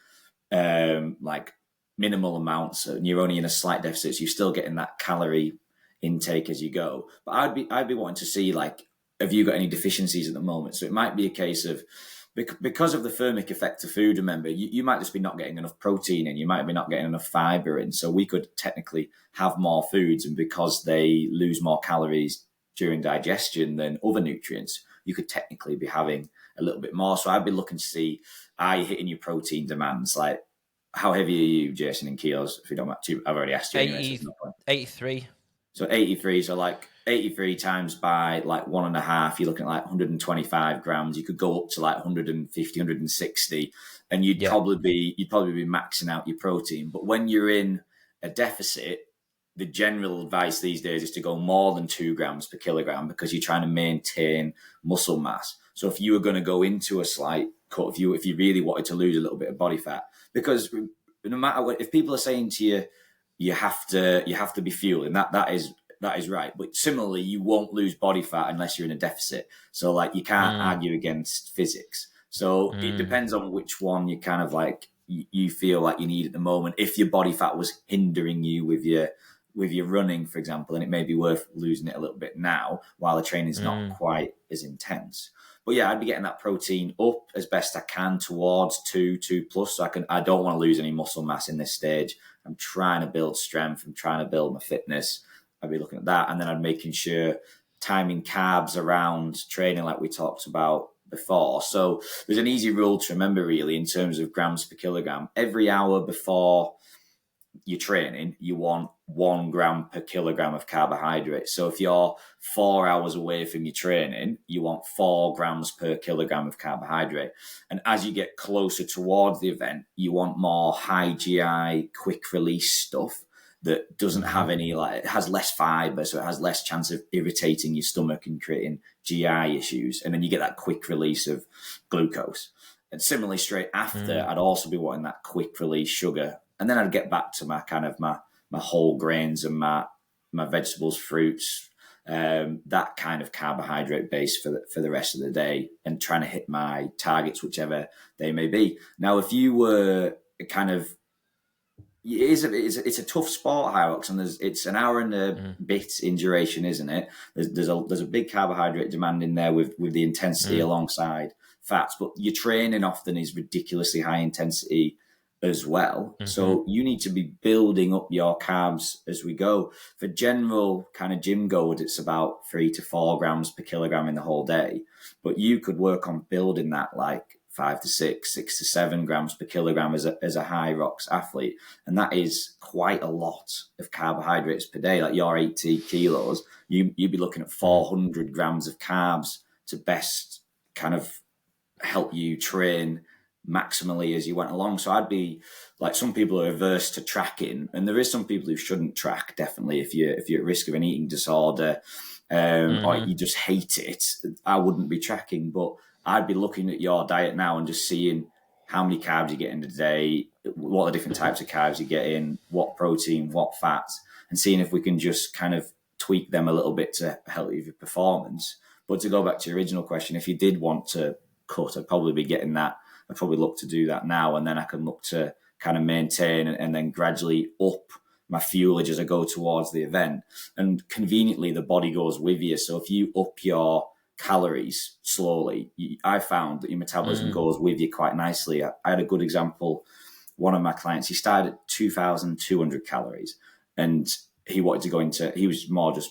like minimal amounts, and you're only in a slight deficit, so you're still getting that calorie intake as you go. But I'd be wanting to see, like, have you got any deficiencies at the moment? So it might be a case of, because of the thermic effect of food, remember, you might just be not getting enough protein in, you might be not getting enough fiber in. So we could technically have more foods, and because they lose more calories during digestion than other nutrients, you could technically be having a little bit more. So I'd be looking to see, are you hitting your protein demands? Like, how heavy are you, Jason, in kilos? If you don't mind, I've already asked you. 83. So 83, so like 83 times by like 1.5, you're looking at like 125 grams. You could go up to like 150, 160, and you'd probably be maxing out your protein. But when you're in a deficit, the general advice these days is to go more than 2 grams per kilogram, because you're trying to maintain muscle mass. So if you were going to go into a slight cut, if you really wanted to lose a little bit of body fat, because no matter what, if people are saying to you, you have to be fueling, that is right. But similarly, you won't lose body fat unless you're in a deficit. So like, you can't argue against physics. So it depends on which one you kind of like you feel like you need at the moment. If your body fat was hindering you with your running, for example, then it may be worth losing it a little bit now while the training's not quite as intense. But yeah, I'd be getting that protein up as best I can towards 2 plus. So I don't want to lose any muscle mass in this stage. I'm trying to build strength. I'm trying to build my fitness. I'd be looking at that. And then I'm making sure timing carbs around training, like we talked about before. So there's an easy rule to remember, really, in terms of grams per kilogram. Every hour before your training, you want 1 gram per kilogram of carbohydrate. So if you're 4 hours away from your training, you want 4 grams per kilogram of carbohydrate. And as you get closer towards the event, you want more high GI, quick release stuff that doesn't have any, like, it has less fiber, so it has less chance of irritating your stomach and creating GI issues. And then you get that quick release of glucose. And similarly, straight after, I'd also be wanting that quick release sugar. And then I'd get back to my kind of my whole grains and my vegetables, fruits, that kind of carbohydrate base for the rest of the day, and trying to hit my targets, whichever they may be. Now, if you were kind of, it's a tough sport, high rocks, and it's an hour and a bit in duration, isn't it? There's a big carbohydrate demand in there with the intensity alongside fats, but your training often is ridiculously high intensity as well. So you need to be building up your carbs as we go. For general kind of gym goers, it's about 3 to 4 grams per kilogram in the whole day. But you could work on building that like 5 to 6 to 7 grams per kilogram as a high rocks athlete. And that is quite a lot of carbohydrates per day. Like, you're 80 kilos, you'd be looking at 400 grams of carbs to best kind of help you train maximally as you went along. So I'd be like, some people are averse to tracking, and there is some people who shouldn't track, definitely, if you're at risk of an eating disorder, or you just hate it. I wouldn't be tracking, but I'd be looking at your diet now and just seeing how many carbs you get in a day, what are the different types of carbs you get in, what protein, what fats, and seeing if we can just kind of tweak them a little bit to help you with your performance. But to go back to your original question, if you did want to cut, I'd probably be getting that. I'd probably look to do that now, and then I can look to kind of maintain and then gradually up my fuelage as I go towards the event. And conveniently, the body goes with you. So if you up your calories slowly, I found that your metabolism goes with you quite nicely. I had a good example. One of my clients, he started at 2,200 calories, and he wanted to go into, he was more just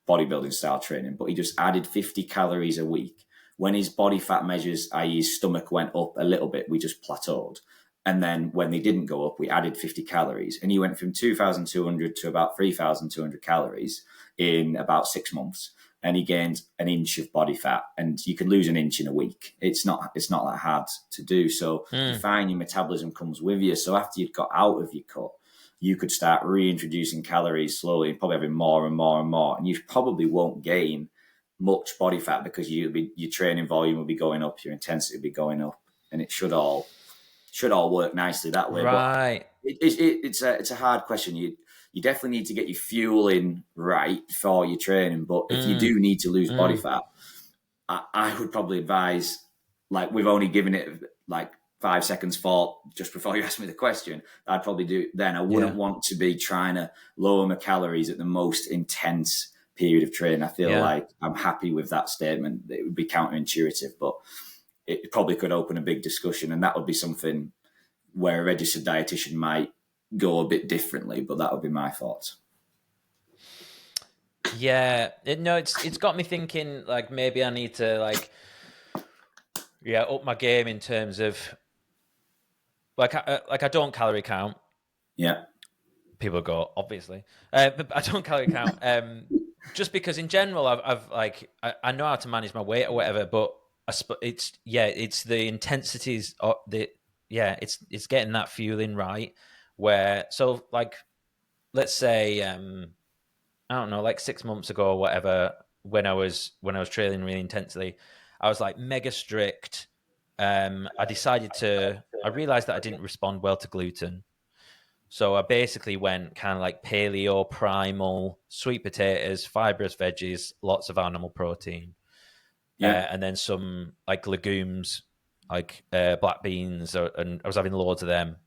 bodybuilding style training, but he just added 50 calories a week. When his body fat measures, i.e. his stomach, went up a little bit, we just plateaued. And then when they didn't go up, we added 50 calories. And he went from 2,200 to about 3,200 calories in about 6 months. And he gained an inch of body fat. And you can lose an inch in a week. It's not that hard to do. So you find your metabolism comes with you. So after you'd got out of your cut, you could start reintroducing calories slowly and probably having more and more and more. And you probably won't gain much body fat because your training volume will be going up, your intensity will be going up, and it should all work nicely that way. Right. But it's a hard question. You definitely need to get your fueling right for your training. But if you do need to lose body fat, I would probably advise, like, we've only given it like 5 seconds for just before you asked me the question, I'd probably do then. I wouldn't want to be trying to lower my calories at the most intense period of training. I feel like I'm happy with that statement. It would be counterintuitive, but it probably could open a big discussion, and that would be something where a registered dietitian might go a bit differently, but that would be my thoughts. Yeah, it's got me thinking, like, maybe I need to up my game in terms of I don't calorie count. Yeah. People go, obviously, but I don't calorie count. Just because in general, I know how to manage my weight or whatever, but it's the intensities of it's getting that fueling right. Where, so, like, let's say I don't know, like 6 months ago or whatever, when I was training really intensely, I was like mega strict. I realized that I didn't respond well to gluten. So I basically went kind of like paleo, primal, sweet potatoes, fibrous veggies, lots of animal protein, and then some like legumes, like black beans, and I was having loads of them.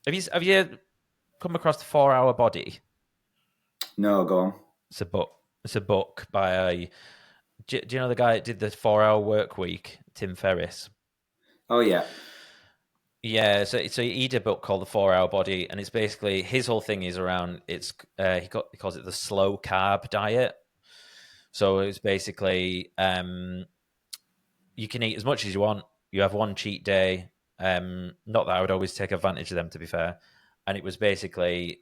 Have you come across the 4 Hour Body? No, go on. It's a book. It's a book by do you know the guy that did the 4 Hour Work Week, Tim Ferriss? Oh yeah. Yeah, so he did a book called The 4 Hour Body, and it's basically, his whole thing is around, he calls it the slow carb diet. So it's basically you can eat as much as you want. You have one cheat day. Not that I would always take advantage of them, to be fair. And it was basically,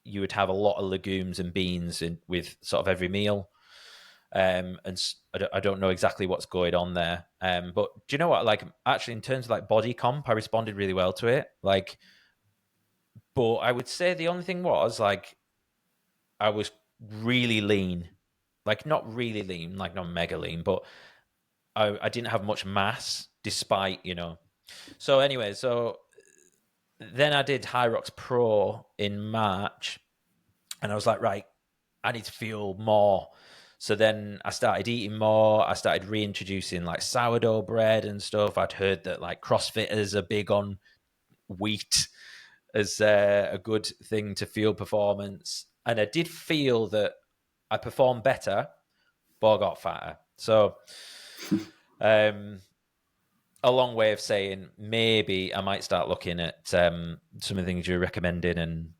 you would have a lot of legumes and beans with sort of every meal. And I don't know exactly what's going on there. But do you know what? Like, actually, in terms of like body comp, I responded really well to it. Like, but I would say the only thing was, like, I was really lean. Like, not really lean, like not mega lean, but I didn't have much mass, despite, So anyway, so then I did High Rocks Pro in March, and I was like, right, I need to feel more. So then I started eating more. I started reintroducing like sourdough bread and stuff. I'd heard that like CrossFitters are big on wheat as a good thing to fuel performance. And I did feel that I performed better, but I got fatter. So a long way of saying maybe I might start looking at some of the things you're recommending. And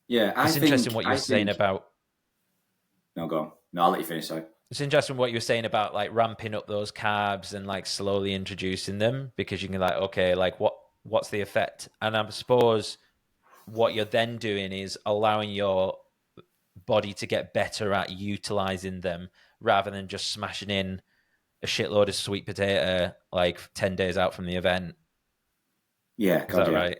it's interesting what you were saying about... No, go on. No, I'll let you finish, sorry. It's interesting what you were saying about like ramping up those carbs and like slowly introducing them, because you can like, okay, like what's the effect? And I suppose what you're then doing is allowing your body to get better at utilizing them, rather than just smashing in a shitload of sweet potato like 10 days out from the event. Yeah, is that right?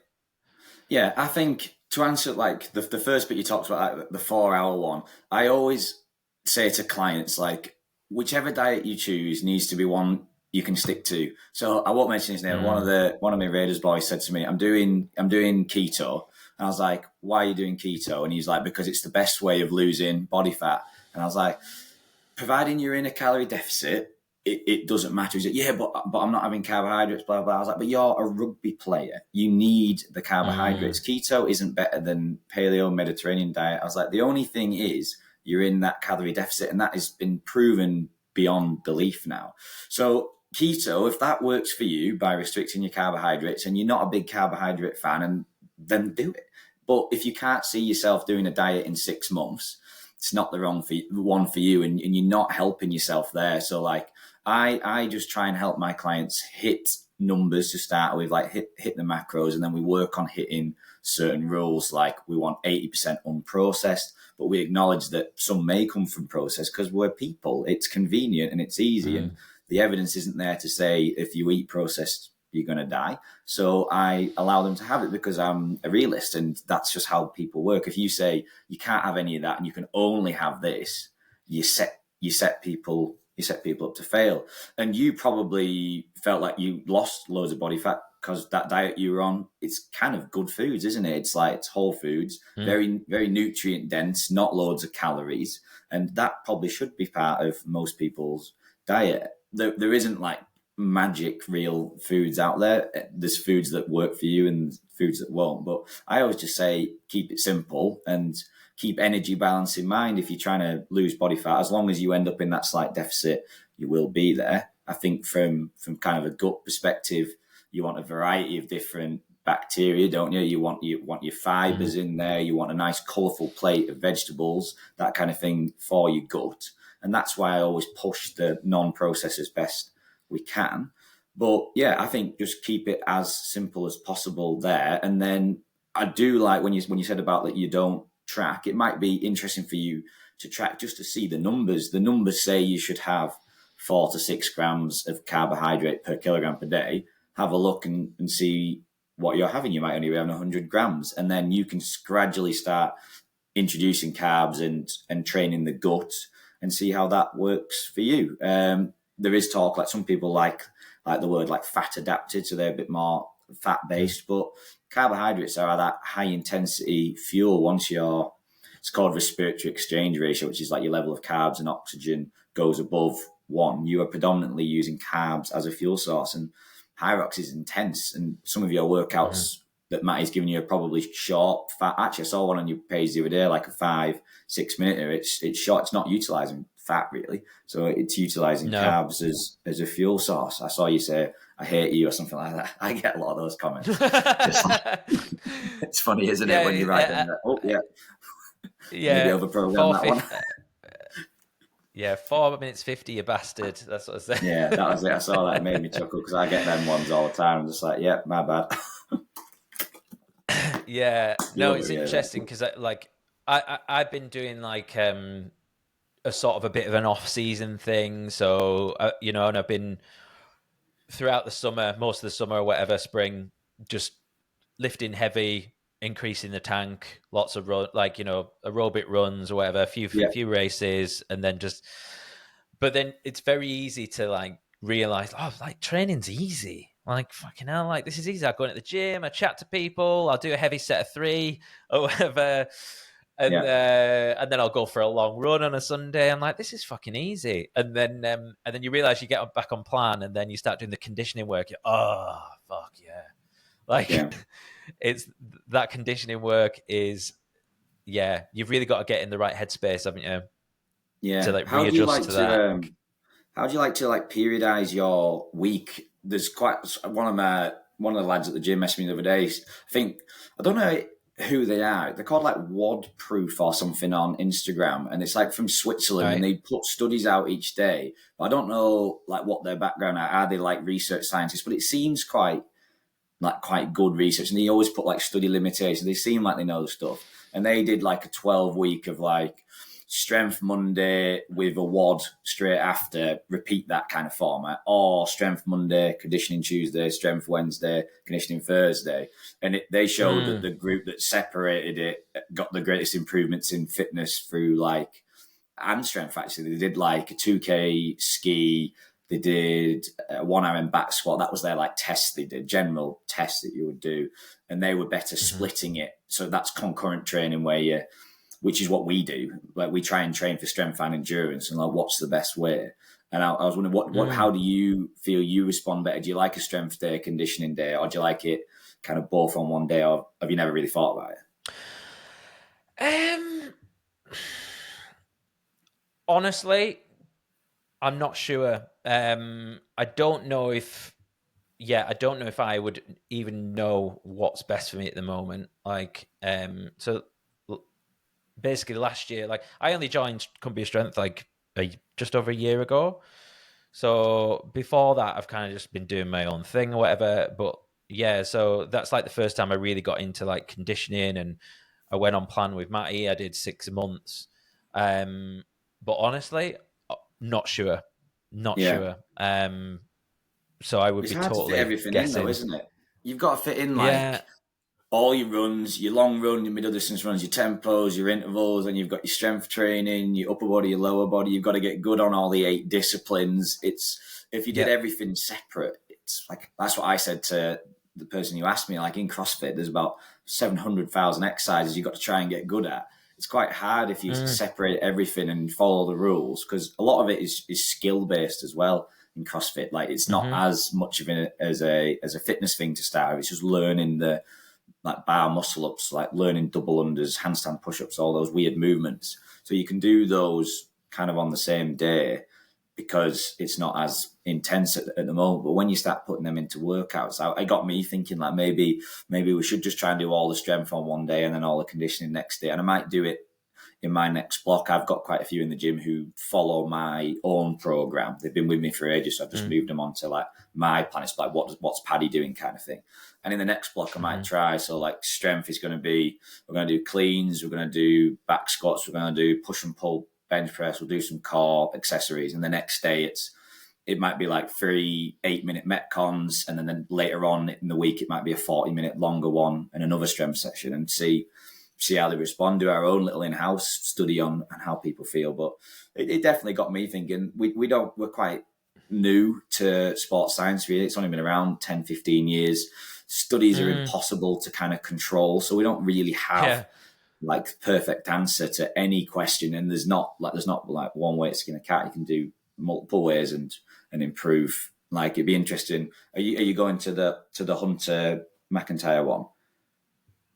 Yeah, I think to answer like the first bit you talked about, like, the 4 hour one, I always say to clients, like, whichever diet you choose needs to be one you can stick to. So I won't mention his name. One of my Raiders boys said to me, I'm doing keto. And I was like, why are you doing keto? And he's like, because it's the best way of losing body fat. And I was like, providing you're in a calorie deficit, it doesn't matter. He's like, yeah, but I'm not having carbohydrates, blah, blah. I was like, but you're a rugby player. You need the carbohydrates. Keto isn't better than paleo Mediterranean diet. I was like, the only thing is you're in that calorie deficit, and that has been proven beyond belief now. So keto, if that works for you by restricting your carbohydrates and you're not a big carbohydrate fan, and then do it. But if you can't see yourself doing a diet in 6 months, it's not the one for you, and you're not helping yourself there. So like I just try and help my clients hit numbers to start with, like hit the macros, and then we work on hitting certain rules. Like we want 80% unprocessed, but we acknowledge that some may come from processed because we're people. It's convenient and it's easy, and the evidence isn't there to say if you eat processed you're going to die. So I allow them to have it because I'm a realist, and that's just how people work. If you say you can't have any of that and you can only have this, you set people up to fail. And you probably felt like you lost loads of body fat because that diet you were on, it's kind of good foods, isn't it? It's like, it's whole foods, very, very nutrient dense, not loads of calories. And that probably should be part of most people's diet. There isn't like magic real foods out there. There's foods that work for you and foods that won't. But I always just say, keep it simple and keep energy balance in mind. If you're trying to lose body fat, as long as you end up in that slight deficit, you will be there. I think from kind of a gut perspective, you want a variety of different bacteria, don't you? You want your fibers in there. You want a nice colourful plate of vegetables, that kind of thing for your gut. And that's why I always push the non-processed as best we can. But yeah, I think just keep it as simple as possible there. And then I do like when you said about that you don't track, it might be interesting for you to track just to see the numbers. The numbers say you should have 4 to 6 grams of carbohydrate per kilogram per day. Have a look and see what you're having. You might only be having 100 grams. And then you can gradually start introducing carbs and training the gut and see how that works for you. There is talk, like some people like the word like fat adapted, so they're a bit more fat based, but carbohydrates are that high intensity fuel. It's called respiratory exchange ratio, which is like your level of carbs and oxygen goes above 1. You are predominantly using carbs as a fuel source, and Hyrox is intense. And some of your workouts that Matty's giving you are probably short, fat. Actually, I saw one on your page the other day, like a 5-6 minute. It's short. It's not utilizing fat really, so it's utilizing carbs as a fuel source. I saw you say I hate you or something like that. I get a lot of those comments. It's funny, isn't it, when you write them that, maybe overprogram that one. 4 minutes 50, you bastard. That's what I said. Yeah, that was it. I saw that. It made me chuckle because I get them ones all the time. I'm just like, my bad. It's interesting because I've been doing like a sort of a bit of an off-season thing. So, and I've been throughout the summer, most of the summer or whatever, spring, just lifting heavy, increasing the tank, lots of aerobic runs or whatever, a few races, and then but then it's very easy to like realize, like training's easy. Like, fucking hell, like this is easy. I go into the gym, I chat to people, I'll do a heavy set of 3 or whatever. And then I'll go for a long run on a Sunday. I'm like, this is fucking easy. And then you realize you get back on plan, and then you start doing the conditioning work. It's that conditioning work is, you've really got to get in the right headspace, haven't you? Yeah. To like readjust to that. How do you like to like periodize your week? There's quite one of the lads at the gym messaged me the other day. I don't know who they are. They're called like WOD Proof or something on Instagram, and it's like from Switzerland, right. And they put studies out each day. But I don't know like what their background are. Are they like research scientists? But it seems quite good research, and they always put like study limitations. They seem like they know the stuff, and they did like a 12-week of like strength Monday with a WOD straight after, repeat that kind of format, or strength Monday, conditioning Tuesday, strength Wednesday, conditioning Thursday. And they showed that the group that separated it got the greatest improvements in fitness through and strength actually. They did like a 2K ski, they did a 1 RM back squat. That was their like test they did, general test that you would do. And they were better splitting it. So that's concurrent training which is what we do. Like we try and train for strength and endurance, and like what's the best way. And I was wondering, how do you feel you respond better? Do you like a strength day, conditioning day, or do you like it kind of both on one day, or have you never really thought about it? Honestly, I'm not sure. I don't know if I don't know if I would even know what's best for me at the moment. Like, so basically last year, like I only joined Cumbria Strength like just over a year ago. So before that, I've kind of just been doing my own thing or whatever. But yeah, so that's like the first time I really got into like conditioning, and I went on plan with Matty. I did 6 months. But honestly, not sure, not Yeah. sure. So I would It's be hard to fit totally everything in, though, guessing. isn't it? You've got to fit in Yeah, like all your runs, your long run, your middle distance runs, your tempos, your intervals, and you've got your strength training, your upper body, your lower body. You've got to get good on all the 8 disciplines. It's if you did yeah, everything separate, it's like that's what I said to the person who asked me. Like in CrossFit, there's about 700,000 exercises you've got to try and get good at. It's quite hard if you mm, separate everything and follow the rules because a lot of it is skill based as well in CrossFit. Like it's not mm-hmm, as much of it as a fitness thing to start with. It's just learning the like bar muscle ups, like learning double unders, handstand push ups, all those weird movements. So you can do those kind of on the same day because it's not as intense at the moment. But when you start putting them into workouts, it got me thinking like maybe we should just try and do all the strength on one day and then all the conditioning next day. And I might do it in my next block. I've got quite a few in the gym who follow my own program. They've been with me for ages, so I've just mm, moved them on to like my plan. It's like what's Paddy doing kind of thing. And in the next block, I might mm-hmm, try. So like strength is going to be we're going to do cleans, we're going to do back squats, we're going to do push and pull bench press, we'll do some core accessories, and the next day it might be like 3 8-minute metcons, and then later on in the week it might be a 40-minute longer one and another strength session, and see how they respond. Do our own little in-house study on how people feel. But it definitely got me thinking. We're quite new to sports science, really. It's only been around 10, 15 years. Studies are mm, impossible to kind of control, so we don't really have yeah. like perfect answer to any question, and there's not like one way to skin a cat. You can do multiple ways and improve. Like it'd be interesting. Are you going to the Hunter McIntyre one?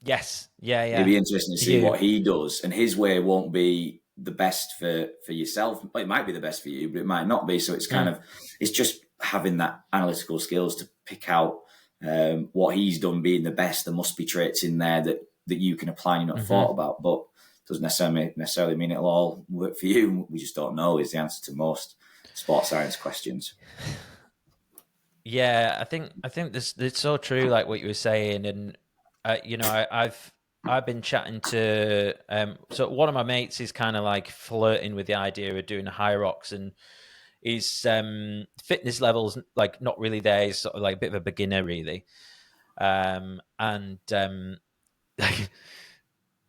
Yes. Yeah. It'd Yeah. be interesting to see You. what he does, and his way won't be the best for yourself. Well, it might be the best for you, but it might not be. So it's kind Mm, of it's just having that analytical skills to pick out what he's done being the best. There must be traits in there that you can apply and you're not mm-hmm. thought about, but doesn't necessarily mean it'll all work for you. We just don't know is the answer to most sports science questions. Yeah, I think this it's so true, like what you were saying, and I've been chatting to so one of my mates is kind of like flirting with the idea of doing a high rocks, and his fitness levels like not really there. He's sort of like a bit of a beginner, really, and like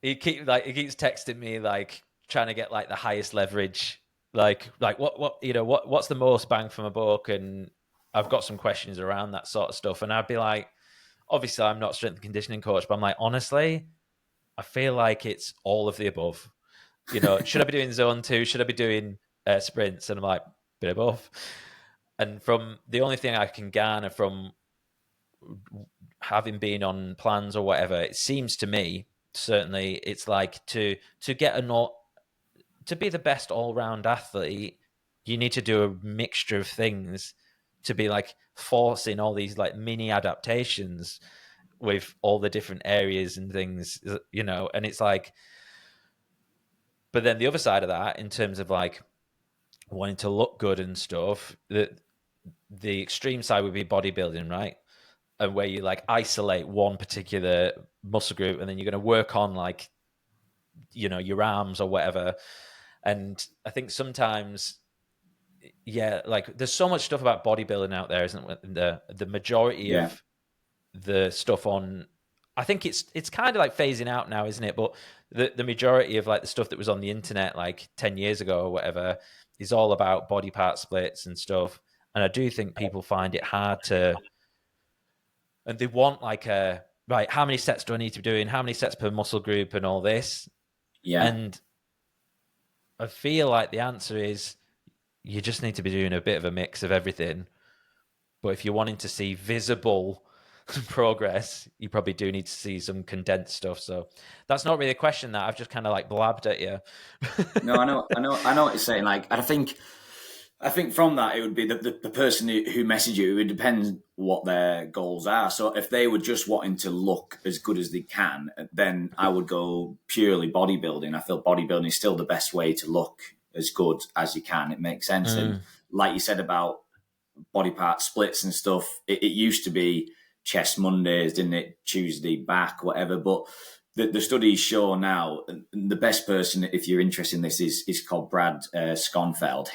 he keeps texting me like trying to get like the highest leverage, like what's the most bang for my buck, and I've got some questions around that sort of stuff, and I'd be like, obviously I'm not a strength and conditioning coach, but I'm like, honestly, I feel like it's all of the above. Should I be doing zone two? Should I be doing sprints? And I'm like, bit of both. And from the only thing I can garner from having been on plans or whatever, it seems to me certainly it's like to get a not to be the best all round athlete, you need to do a mixture of things to be like forcing all these like mini adaptations with all the different areas and things, and it's like, but then the other side of that, in terms of like wanting to look good and stuff, the extreme side would be bodybuilding, right? And where you like isolate one particular muscle group and then you're going to work on like, your arms or whatever. And I think sometimes, yeah, like there's so much stuff about bodybuilding out there, isn't there? The majority Yeah, of the stuff on, I think it's kind of like phasing out now, isn't it? But the majority of like the stuff that was on the internet like 10 years ago or whatever is all about body part splits and stuff. And I do think people find it hard to, and they want like a, right, how many sets do I need to be doing? How many sets per muscle group and all this? yeah. And I feel like the answer is you just need to be doing a bit of a mix of everything. But if you're wanting to see visible progress, you probably do need to see some condensed stuff. So that's not really a question that I've just kind of like blabbed at you. No, I know what you're saying. Like, I think I think from that, it would be the person who messaged you. It would depend what their goals are. So if they were just wanting to look as good as they can, then I would go purely bodybuilding. I feel bodybuilding is still the best way to look as good as you can. It makes sense. And like you said about body part splits and stuff, it used to be chest Mondays, didn't it? Tuesday back, whatever. But the studies show now, the best person, if you're interested in this, is called Brad Schonfeld.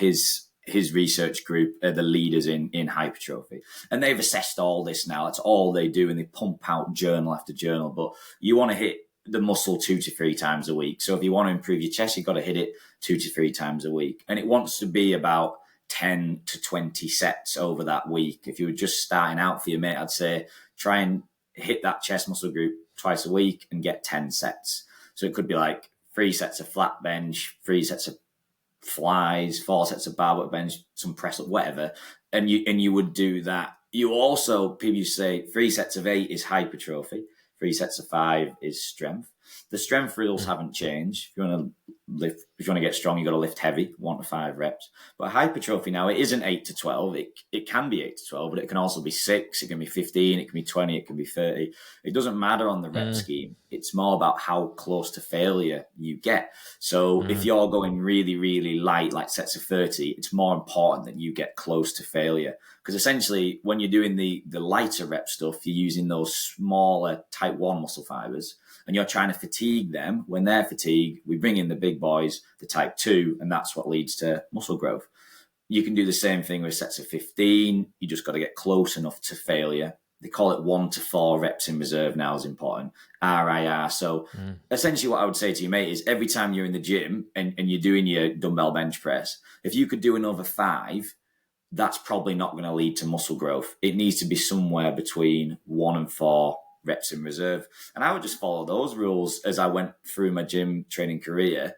His research group are the leaders in hypertrophy. And they've assessed all this now. That's all they do. And they pump out journal after journal. But you want to hit the muscle 2 to 3 times a week. So if you want to improve your chest, you've got to hit it 2 to 3 times a week. And it wants to be about 10 to 20 sets over that week. If you were just starting out for your mate, I'd say try and hit that chest muscle group twice a week and get 10 sets. So it could be like 3 sets of flat bench, 3 sets of flies, 4 sets of bar bench, some press up, whatever, and you would do that. You also, people used to say 3 sets of 8 is hypertrophy, 3 sets of 5 is strength. The strength rules haven't changed. If you want to get strong, you got to lift heavy, 1 to 5 reps. But hypertrophy now, it isn't 8 to 12. It can be 8 to 12, but it can also be 6. It can be 15. It can be 20. It can be 30. It doesn't matter on the rep scheme. It's more about how close to failure you get. So if you're going really, really light, like sets of 30, it's more important that you get close to failure. Because essentially, when you're doing the lighter rep stuff, you're using those smaller type 1 muscle fibers, and you're trying to fatigue them. When they're fatigued, we bring in the big boys, the type 2, and that's what leads to muscle growth. You can do the same thing with sets of 15. You just got to get close enough to failure. They call it 1 to 4 reps in reserve now is important. RIR. So essentially what I would say to you, mate, is every time you're in the gym and you're doing your dumbbell bench press, if you could do another 5, that's probably not going to lead to muscle growth. It needs to be somewhere between 1 and 4 reps in reserve. And I would just follow those rules as I went through my gym training career.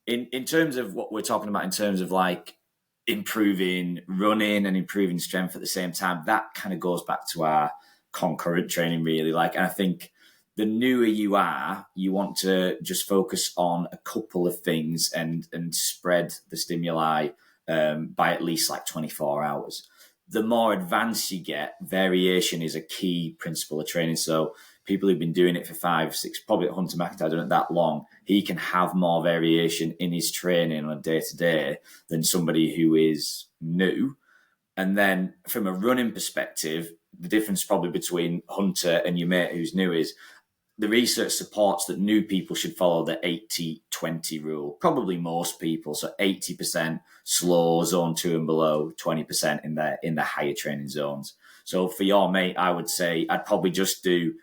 In terms of what we're talking about, in terms of like improving running and improving strength at the same time, that kind of goes back to our concurrent training, really. Like, and I think the newer you are, you want to just focus on a couple of things and spread the stimuli by at least like 24 hours. The more advanced you get, variation is a key principle of training. So people who've been doing it for 5, 6, probably Hunter McIntyre done it that long, he can have more variation in his training on a day-to-day than somebody who is new. And then from a running perspective, the difference probably between Hunter and your mate who's new is the research supports that new people should follow the 80-20 rule. Probably most people. So 80% slow, zone 2 and below, 20% in the higher training zones. So for your mate, I would say I'd probably just do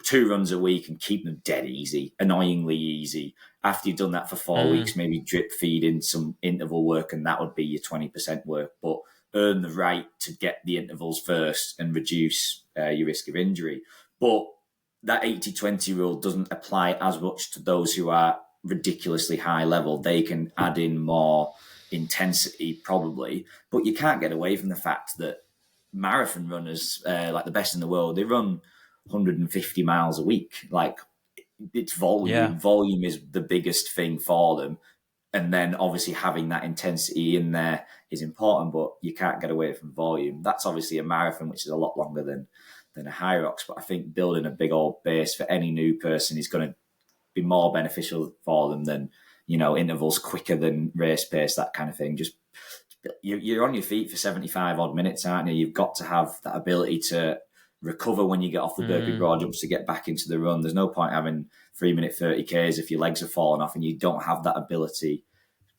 2 runs a week and keep them dead easy, annoyingly easy. After you've done that for 4 weeks, maybe drip feed in some interval work, and that would be your 20% work. But earn the right to get the intervals first and reduce your risk of injury. But that 80-20 rule doesn't apply as much to those who are ridiculously high level. They can add in more intensity probably, but you can't get away from the fact that marathon runners, like the best in the world, they run 150 miles a week. Like, it's volume. Yeah. Volume is the biggest thing for them. And then obviously having that intensity in there is important, but you can't get away from volume. That's obviously a marathon, which is a lot longer than a high rocks. But I think building a big old base for any new person is going to be more beneficial for them than, intervals quicker than race pace, that kind of thing. Just you're on your feet for 75 odd minutes, aren't you? You've got to have that ability to recover when you get off the burpee broad jumps to get back into the run. There's no point having 3-minute 30Ks if your legs are falling off and you don't have that ability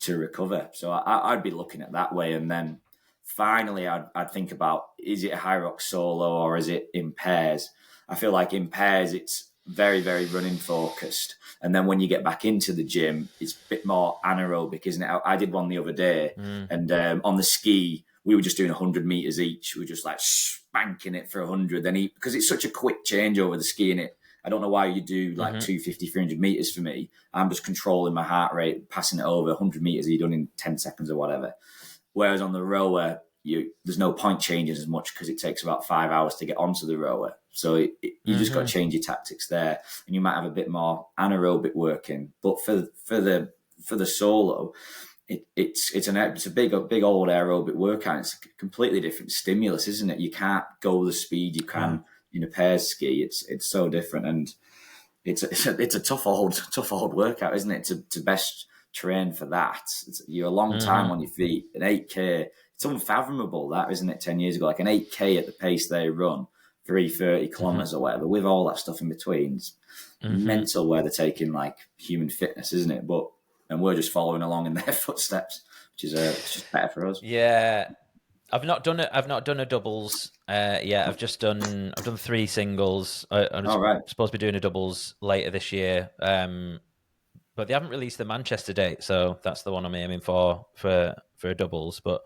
to recover. So I'd be looking at that way. And then finally, I'd think about, is it a high rock solo or is it in pairs? I feel like in pairs, it's very, very running focused. And then when you get back into the gym, it's a bit more anaerobic, isn't it? I did one the other day and on the ski, we were just doing 100 meters each. We were just like spanking it for 100. Then because it's such a quick change over the ski in it, I don't know why you do like 250, 300 meters for me. I'm just controlling my heart rate, passing it over 100 meters. You're done in 10 seconds or whatever. Whereas on the rower, there's no point changing as much because it takes about 5 hours to get onto the rower. So you just got to change your tactics there, and you might have a bit more anaerobic working. But for the solo, it's a big old aerobic workout. It's a completely different stimulus, isn't it? You can't go the speed you can in a pairs ski. It's so different, and it's a tough old workout, isn't it? To best train for that, you're a long time on your feet. An 8K, it's unfathomable, that, isn't it? 10 years ago, like an 8K at the pace they run, 330 kilometers or whatever, with all that stuff in between. It's mental where they're taking like human fitness, isn't it? And we're just following along in their footsteps, which is it's just better for us. Yeah. I've not done a doubles. Yeah, I've done 3 singles. I'm supposed to be doing a doubles later this year. But they haven't released the Manchester date, so that's the one I'm aiming for a doubles. But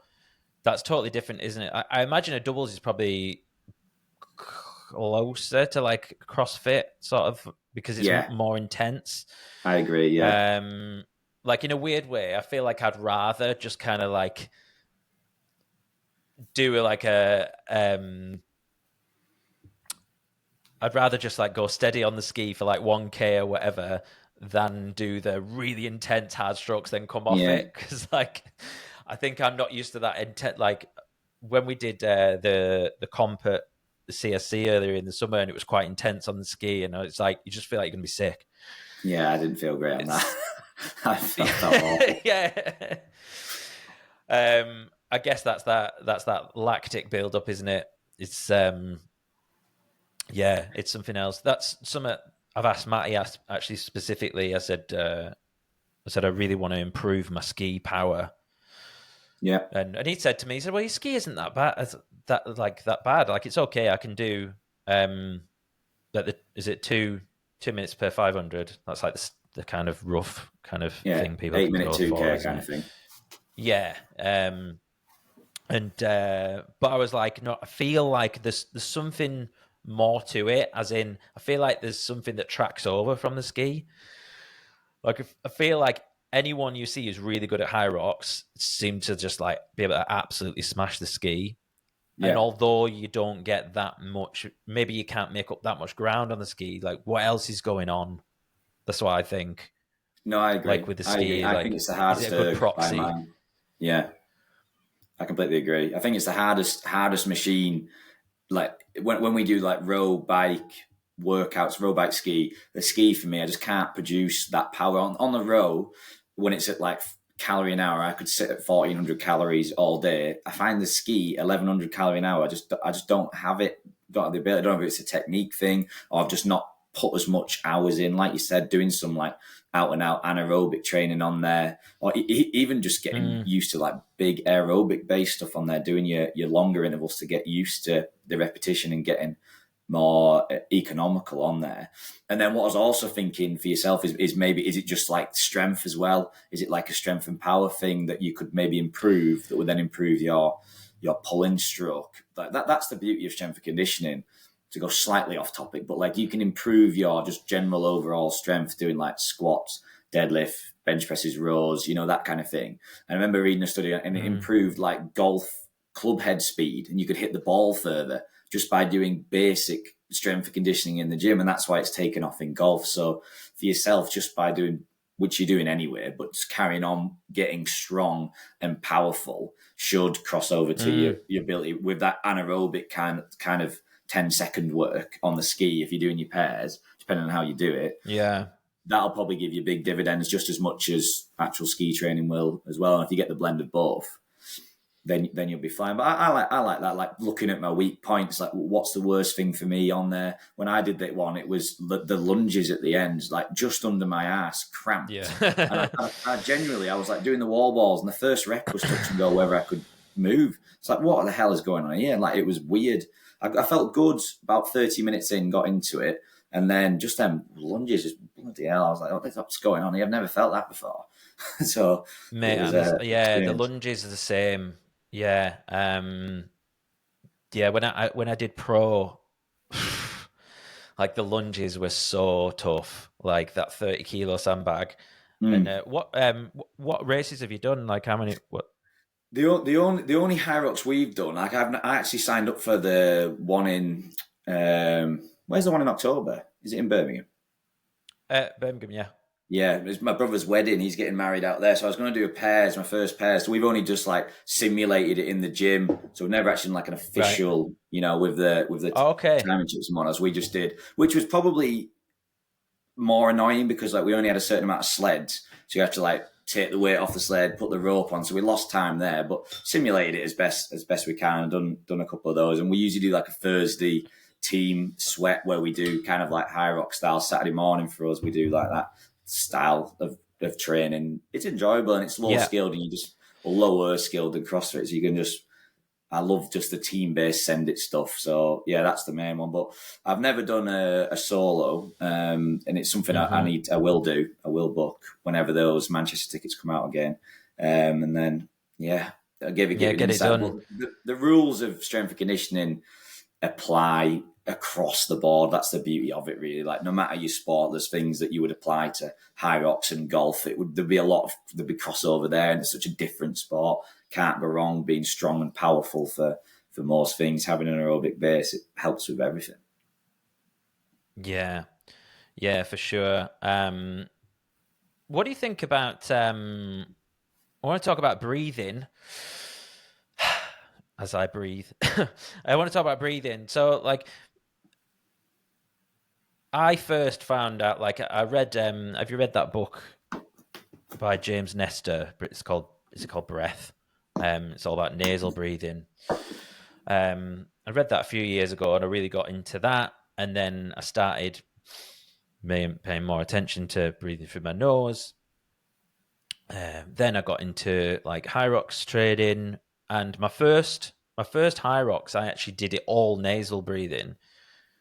that's totally different, isn't it? I imagine a doubles is probably closer to like CrossFit, sort of, because it's more intense. I agree. Yeah. Like in a weird way, I feel like I'd rather just kind of like do like I'd rather just like go steady on the ski for like 1K or whatever than do the really intense hard strokes, then come off it. Because like, I think I'm not used to that intense. Like when we did the comp at the CSC earlier in the summer, and it was quite intense on the ski, and it's like you just feel like you're gonna be sick. Yeah, I didn't feel great on that. I felt awful. Yeah. I guess that's that lactic build-up, isn't it? It's it's something else. That's something I've asked Matty actually specifically. I said I really want to improve my ski power. Yeah. And he said to me, he said, well, your ski isn't that bad. That bad. Like, it's okay. I can do is it 2 minutes per 500? That's like the kind of rough kind of thing people 8 minute 2K kind of thing. Yeah. But I was like, no, I feel like there's something more to it, as in I feel like there's something that tracks over from the ski. Like, I feel like anyone you see who's really good at high rocks seem to just like be able to absolutely smash the ski. Yeah. And although you don't get that much, maybe you can't make up that much ground on the ski. Like, what else is going on? That's what I think. No, I agree. Like with the ski, I think it's the hardest is it a good proxy? Yeah, I completely agree. I think it's the hardest machine. Like when we do like row bike workouts, row bike ski, the ski for me, I just can't produce that power on the row. When it's at like calorie an hour, I could sit at 1,400 calories all day. I find the ski 1,100 calorie an hour. I just don't have it. Don't have the ability. I don't know if it's a technique thing or I've just not put as much hours in, like you said, doing some like out and out anaerobic training on there, or even just getting used to like big aerobic based stuff on there, doing your longer intervals to get used to the repetition and getting more economical on there. And then what I was also thinking for yourself is maybe, is it just like strength as well? Is it like a strength and power thing that you could maybe improve that would then improve your pulling stroke? That's the beauty of strength and conditioning. To go slightly off topic, but like you can improve your just general overall strength doing like squats, deadlift, bench presses, rows, that kind of thing. And I remember reading a study and it improved like golf club head speed, and you could hit the ball further just by doing basic strength and conditioning in the gym. And that's why it's taken off in golf. So for yourself, just by doing, which you're doing anyway, but just carrying on getting strong and powerful should cross over to your ability with that anaerobic kind of 10-second work on the ski. If you're doing your pairs, depending on how you do it, that'll probably give you big dividends just as much as actual ski training will as well. And if you get the blend of both, then you'll be fine. But I like that, like looking at my weak points, like what's the worst thing for me on there. When I did that one, it was the lunges at the end, like just under my ass, cramped. And I genuinely, I was like doing the wall balls, and the first rep was touch and go wherever I could move. It's like, what the hell is going on here? Like, it was weird. I felt good about 30 minutes in, got into it, and then just them lunges, just bloody hell. I was like, what's going on here? I've never felt that before. So, mate, the lunges are the same. Yeah. When I did pro, like the lunges were so tough, like that 30 kilo sandbag. And what races have you done? Like how many, what? The only high rocks we've done, like I actually signed up for the one in where's the one in October? Is it in Birmingham? Birmingham, yeah. Yeah, it was my brother's wedding. He's getting married out there, so I was going to do a pairs, my first pairs. So we've only just like simulated it in the gym, so we've never actually done like an Right. official, with the Okay. championships and whatnot. We just did, which was probably more annoying because like we only had a certain amount of sleds, so you have to like take the weight off the sled, put the rope on. So we lost time there, but simulated it as best we can. And done a couple of those, and we usually do like a Thursday team sweat where we do kind of like high rock style. Saturday morning for us, we do like that style of training. It's enjoyable and it's low Yeah. skilled, and you just lower skilled than CrossFit, so you can just. I love just the team based send it stuff. So yeah, that's the main one. But I've never done a solo, and it's something I Hmm. need. I will do. I will book whenever those Manchester tickets come out again, and then yeah, I'll give Yeah, you an get it insight. But done. the rules of strength and conditioning apply across the board. That's the beauty of it, really. Like no matter your sport, there's things that you would apply to high rocks and golf. There'd be there'd be crossover there, and it's such a different sport. Can't go wrong being strong and powerful for most things. Having an aerobic base, it helps with everything. Yeah. Yeah, for sure. What do you think about I want to talk about breathing as I breathe. I want to talk about breathing. So like I first found out like I read have you read that book by James Nestor? Is it called Breath? It's all about nasal breathing. I read that a few years ago and I really got into that. And then I started paying more attention to breathing through my nose. Then I got into like high rocks trading, and my first high rocks, I actually did it all nasal breathing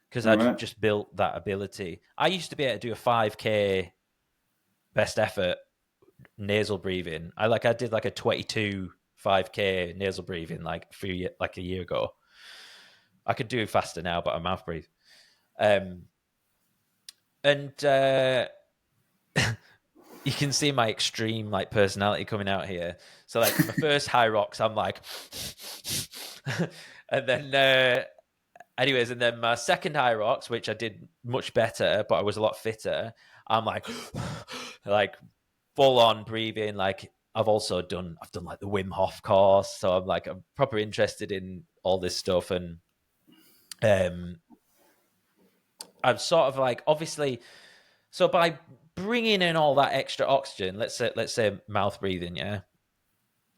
because All I'd right. just built that ability. I used to be able to do a 5K best effort nasal breathing. I did like a 22 5K nasal breathing like a year ago. I could do it faster now, but I mouth breathe. Um, and you can see my extreme like personality coming out here. So like my first high rocks, I'm like, and then anyways, and then my second high rocks, which I did much better, but I was a lot fitter. I'm like, like full on breathing. Like I've done like the Wim Hof course, so I'm proper interested in all this stuff, and um, I'm sort of like obviously so by bringing in all that extra oxygen, let's say mouth breathing, yeah.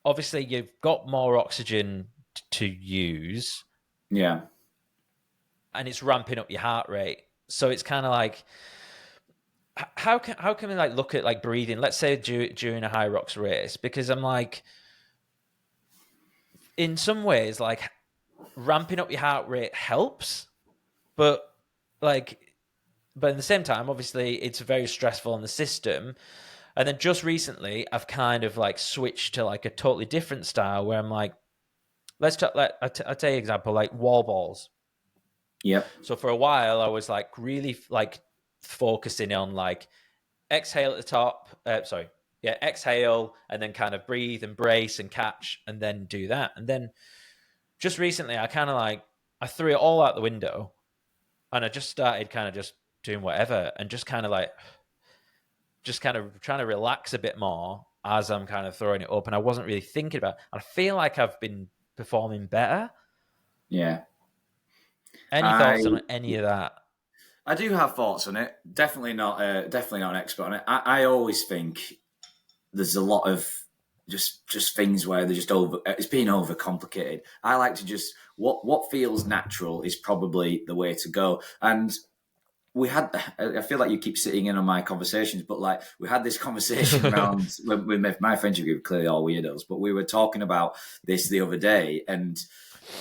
Obviously, you've got more oxygen to use, Yeah. and it's ramping up your heart rate. So it's kind of like how can we like look at like breathing? Let's say during a high rocks race, because I'm like in some ways like ramping up your heart rate helps, but like but at the same time, obviously, it's very stressful on the system. And then just recently, I've kind of like switched to like a totally different style where I'm like, let's talk. I'll tell you an example, like wall balls. Yep. So for a while, I was like really like focusing on like exhale at the top. Sorry, yeah, exhale and then kind of breathe and brace and catch and then do that. And then just recently, I kind of like I threw it all out the window and I just started kind of just doing whatever and just kind of trying to relax a bit more as I'm kind of throwing it up. And I wasn't really thinking about it. I feel like I've been performing better. Yeah. Any I thoughts on any of that? I do have thoughts on it. Definitely not an expert on it. I always think there's a lot of just things where they're just over. It's being overcomplicated. I like to just what feels natural is probably the way to go. And we had. I feel like you keep sitting in on my conversations, but like we had this conversation around with my friendship group. Clearly, all weirdos, but we were talking about this the other day, and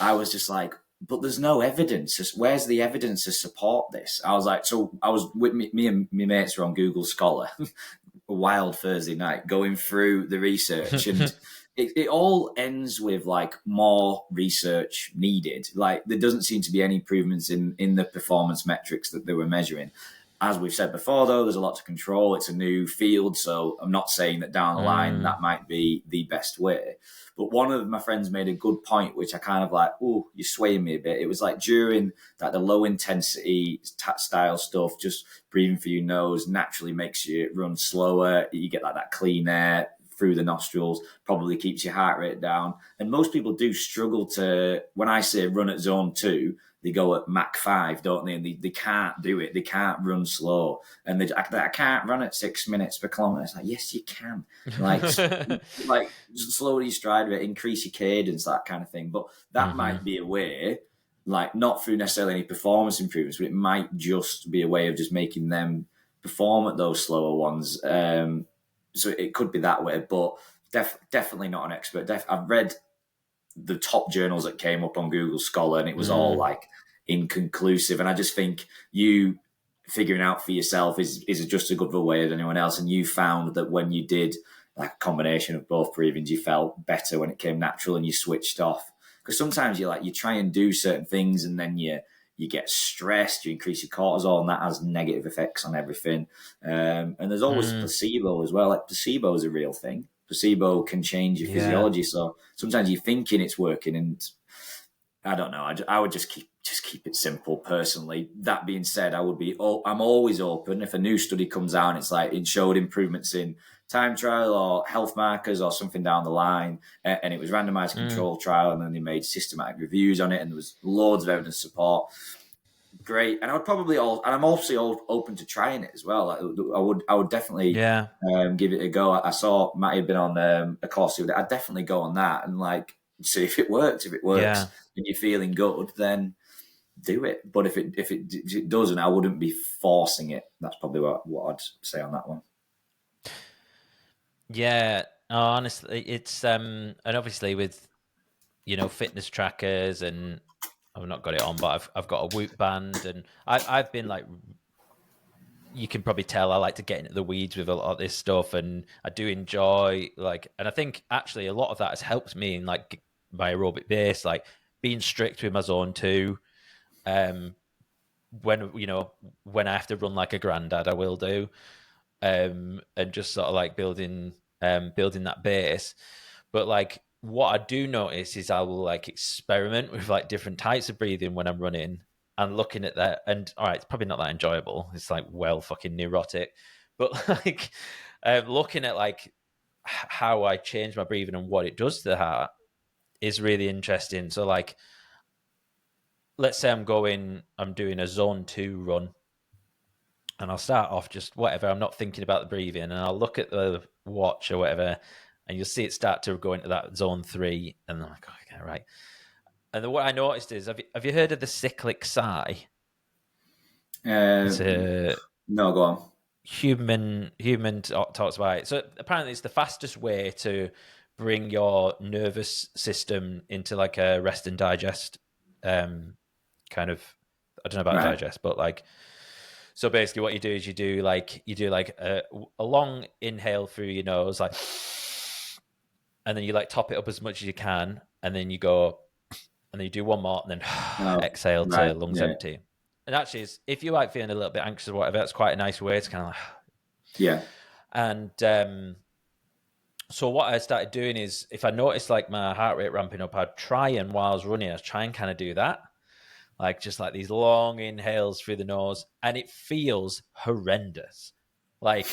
I was just like, but there's no evidence. Where's the evidence to support this? I was like, so I was with me and my mates were on Google Scholar, a wild Thursday night, going through the research, and it all ends with like more research needed. Like there doesn't seem to be any improvements in the performance metrics that they were measuring. As we've said before, though, there's a lot to control. It's a new field, so I'm not saying that down the line that might be the best way. But one of my friends made a good point, which I kind of like, oh, you're swaying me a bit. It was like during the low intensity style stuff, just breathing through your nose naturally makes you run slower. You get like that clean air through the nostrils, probably keeps your heart rate down. And most people do struggle to, when I say run at zone 2, they go at Mach 5, don't they? And they can't do it. They can't run slow. And I can't run at 6 minutes per kilometre. It's like, yes, you can. Like just slow your stride rate, increase your cadence, that kind of thing. But that might be a way, like not through necessarily any performance improvements, but it might just be a way of just making them perform at those slower ones. So it could be that way, but definitely not an expert. I've read the top journals that came up on Google Scholar, and it was all like inconclusive. And I just think you figuring out for yourself is just as good of a way as anyone else. And you found that when you did like a combination of both breathings, you felt better when it came natural and you switched off. Because sometimes you try and do certain things and then you get stressed, you increase your cortisol, and that has negative effects on everything. And there's always placebo as well. Like placebo is a real thing. Placebo can change your physiology. So sometimes you're thinking it's working, and I don't know. I would just keep it simple personally. That being said, I'm always open. If a new study comes out and it's like it showed improvements in time trial or health markers or something down the line, and it was randomized control trial, and then they made systematic reviews on it, and there was loads of evidence support. Great, and I'm also open to trying it as well. I would definitely give it a go. I saw Matty had been on a course. I'd definitely go on that and like see if it works. If it works and you're feeling good, then do it. But if it doesn't, I wouldn't be forcing it. That's probably what I'd say on that one. Yeah, honestly, it's and obviously with fitness trackers, and I've not got it on, but I've got a Whoop band, and I've been like, you can probably tell I like to get into the weeds with a lot of this stuff, and I do enjoy and I think actually a lot of that has helped me in like my aerobic base, like being strict with my zone 2. When I have to run like a granddad, I will do, and just sort of like building that base. But like what I do notice is I will like experiment with like different types of breathing when I'm running and looking at that. And all right, it's probably not that enjoyable. It's like fucking neurotic, but like looking at like how I change my breathing and what it does to the heart is really interesting. So like, let's say I'm doing a zone 2 run, and I'll start off just whatever. I'm not thinking about the breathing, and I'll look at the watch or whatever, and you'll see it start to go into that zone 3, and I'm like, okay, right. And then what I noticed is, have you heard of the cyclic sigh? It's a No, go on. human talks about it. So apparently, it's the fastest way to bring your nervous system into like a rest and digest kind of. I don't know about digest, but like. So basically, what you do is you do like a long inhale through your nose, like, and then you like top it up as much as you can, and then you go, and then you do one more, and then exhale to lungs empty. And actually, if you're like feeling a little bit anxious or whatever, that's quite a nice way to kind of like, And so what I started doing is, if I noticed like my heart rate ramping up, I'd try and while I was running, I'd try and kind of do that. Like just like these long inhales through the nose, and it feels horrendous. Like,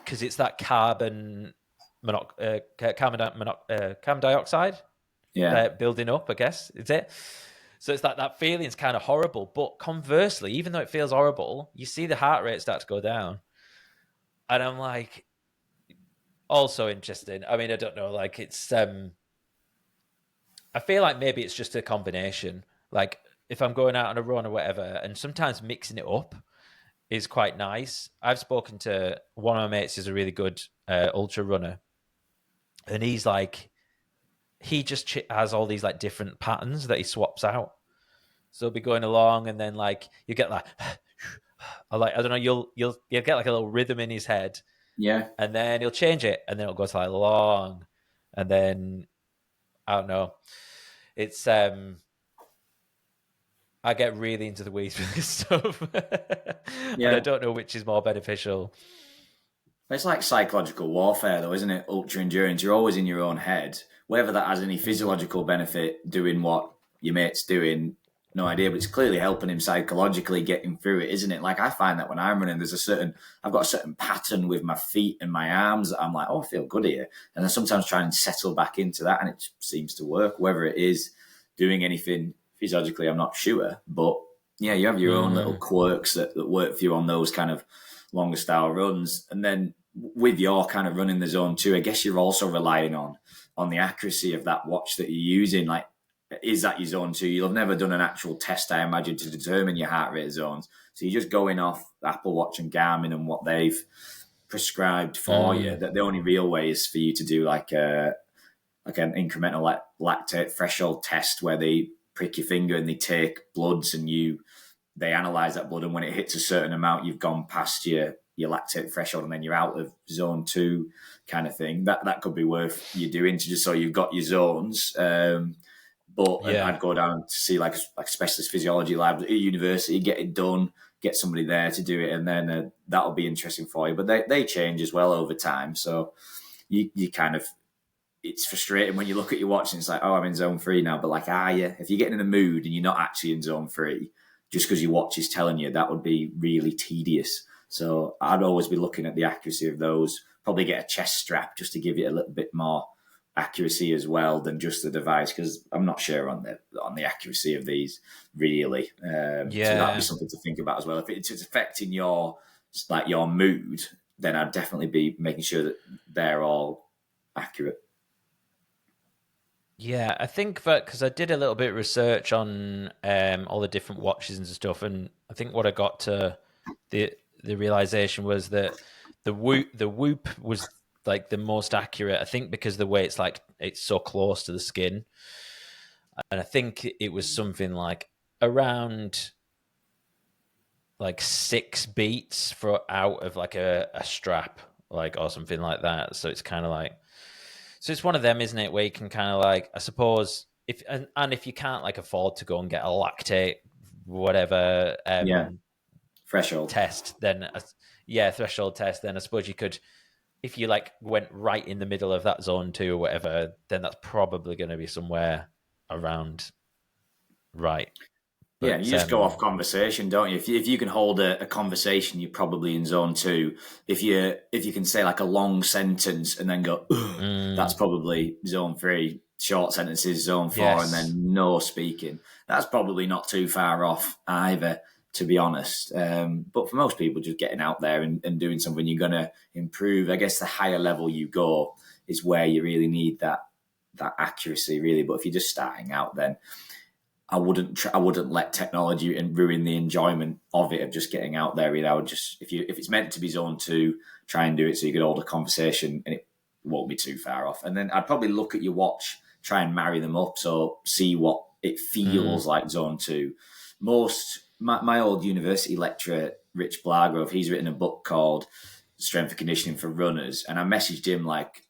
because it's that carbon dioxide building up, I guess, is it? So it's that feeling's kind of horrible. But conversely, even though it feels horrible, you see the heart rate start to go down. And I'm like, also interesting. I mean, I don't know, like it's I feel like maybe it's just a combination. Like if I'm going out on a run or whatever, and sometimes mixing it up is quite nice. I've spoken to one of my mates who's a really good ultra runner, and he's like, he just has all these like different patterns that he swaps out. So he'll be going along, and then like you get like, or like I don't know, you'll get like a little rhythm in his head, and then he'll change it, and then it'll go to like long, and then I don't know. It's I I get really into the weeds with this stuff, and I Yeah. don't know which is more beneficial. It's like psychological warfare, though, isn't it? Ultra endurance. You're always in your own head. Whether that has any physiological benefit, doing what your mate's doing, no idea. But it's clearly helping him psychologically getting through it, isn't it? Like I find that when I'm running, I've got a certain pattern with my feet and my arms that I'm like, oh, I feel good here. And I sometimes try and settle back into that, and it seems to work. Whether it is doing anything physiologically, I'm not sure. But yeah, you have your own little quirks that work for you on those kind of longer style runs. And then with your kind of running the zone too, I guess you're also relying on the accuracy of that watch that you're using. Like, is that your zone 2? You'll have never done an actual test, I imagine, to determine your heart rate zones. So you're just going off Apple Watch and Garmin and what they've prescribed for you. That the only real way is for you to do like an incremental lactate threshold test where they prick your finger and they take bloods and they analyze that blood, and when it hits a certain amount, you've gone past your lactate threshold, and then you're out of zone 2 kind of thing. That could be worth you doing, to just so you've got your zones. But I'd go down to see like specialist physiology lab at a university, get it done, get somebody there to do it, and then that'll be interesting for you. But they change as well over time, so you kind of, it's frustrating when you look at your watch and it's like, oh, I'm in zone 3 now. But like, are you? If you're getting in the mood and you're not actually in zone 3, just because your watch is telling you, that would be really tedious. So I'd always be looking at the accuracy of those. Probably get a chest strap just to give it a little bit more accuracy as well than just the device, because I'm not sure on the accuracy of these really. So that'd be something to think about as well. If it's affecting your mood, then I'd definitely be making sure that they're all accurate. Yeah, I think that because I did a little bit of research on all the different watches and stuff, and I think what I got to the realization was that the Whoop was like the most accurate. I think because the way it's so close to the skin, and I think it was something like around like 6 beats for out of like a strap, like, or something like that. So it's kind of like. So it's one of them, isn't it, where you can kind of like, I suppose, if you can't like afford to go and get a lactate, whatever, threshold test, then threshold test, then I suppose you could, if you like went right in the middle of that zone 2 or whatever, then that's probably going to be somewhere around right. But, you just go off conversation, don't you? If you can hold a conversation, you're probably in zone 2. If you can say like a long sentence and then go, that's probably zone 3. Short sentences, zone 4, and then no speaking. That's probably not too far off either, to be honest. But for most people, just getting out there and doing something, you're going to improve. I guess the higher level you go is where you really need that accuracy, really. But if you're just starting out, then I wouldn't let technology ruin the enjoyment of it, of just getting out there. I would just, if it's meant to be zone 2, try and do it so you can hold a conversation and it won't be too far off. And then I'd probably look at your watch, try and marry them up, so see what it feels like zone 2. My old university lecturer, Rich Blagrove, he's written a book called Strength and Conditioning for Runners, and I messaged him like,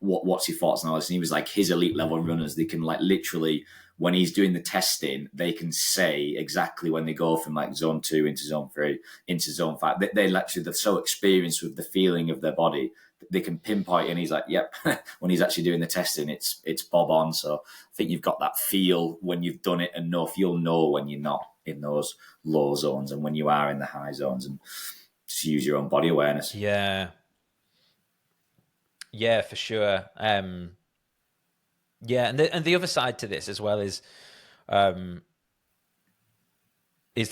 what's your thoughts on all this? And he was like, his elite level runners, they can like literally, when he's doing the testing, they can say exactly when they go from like zone 2 into zone 3 into zone 5. They're so experienced with the feeling of their body, they can pinpoint. And he's like, yep. When he's actually doing the testing, it's bob on. So I think you've got that feel when you've done it enough. You'll know when you're not in those low zones and when you are in the high zones, and just use your own body awareness. Yeah, for sure. And the other side to this as well is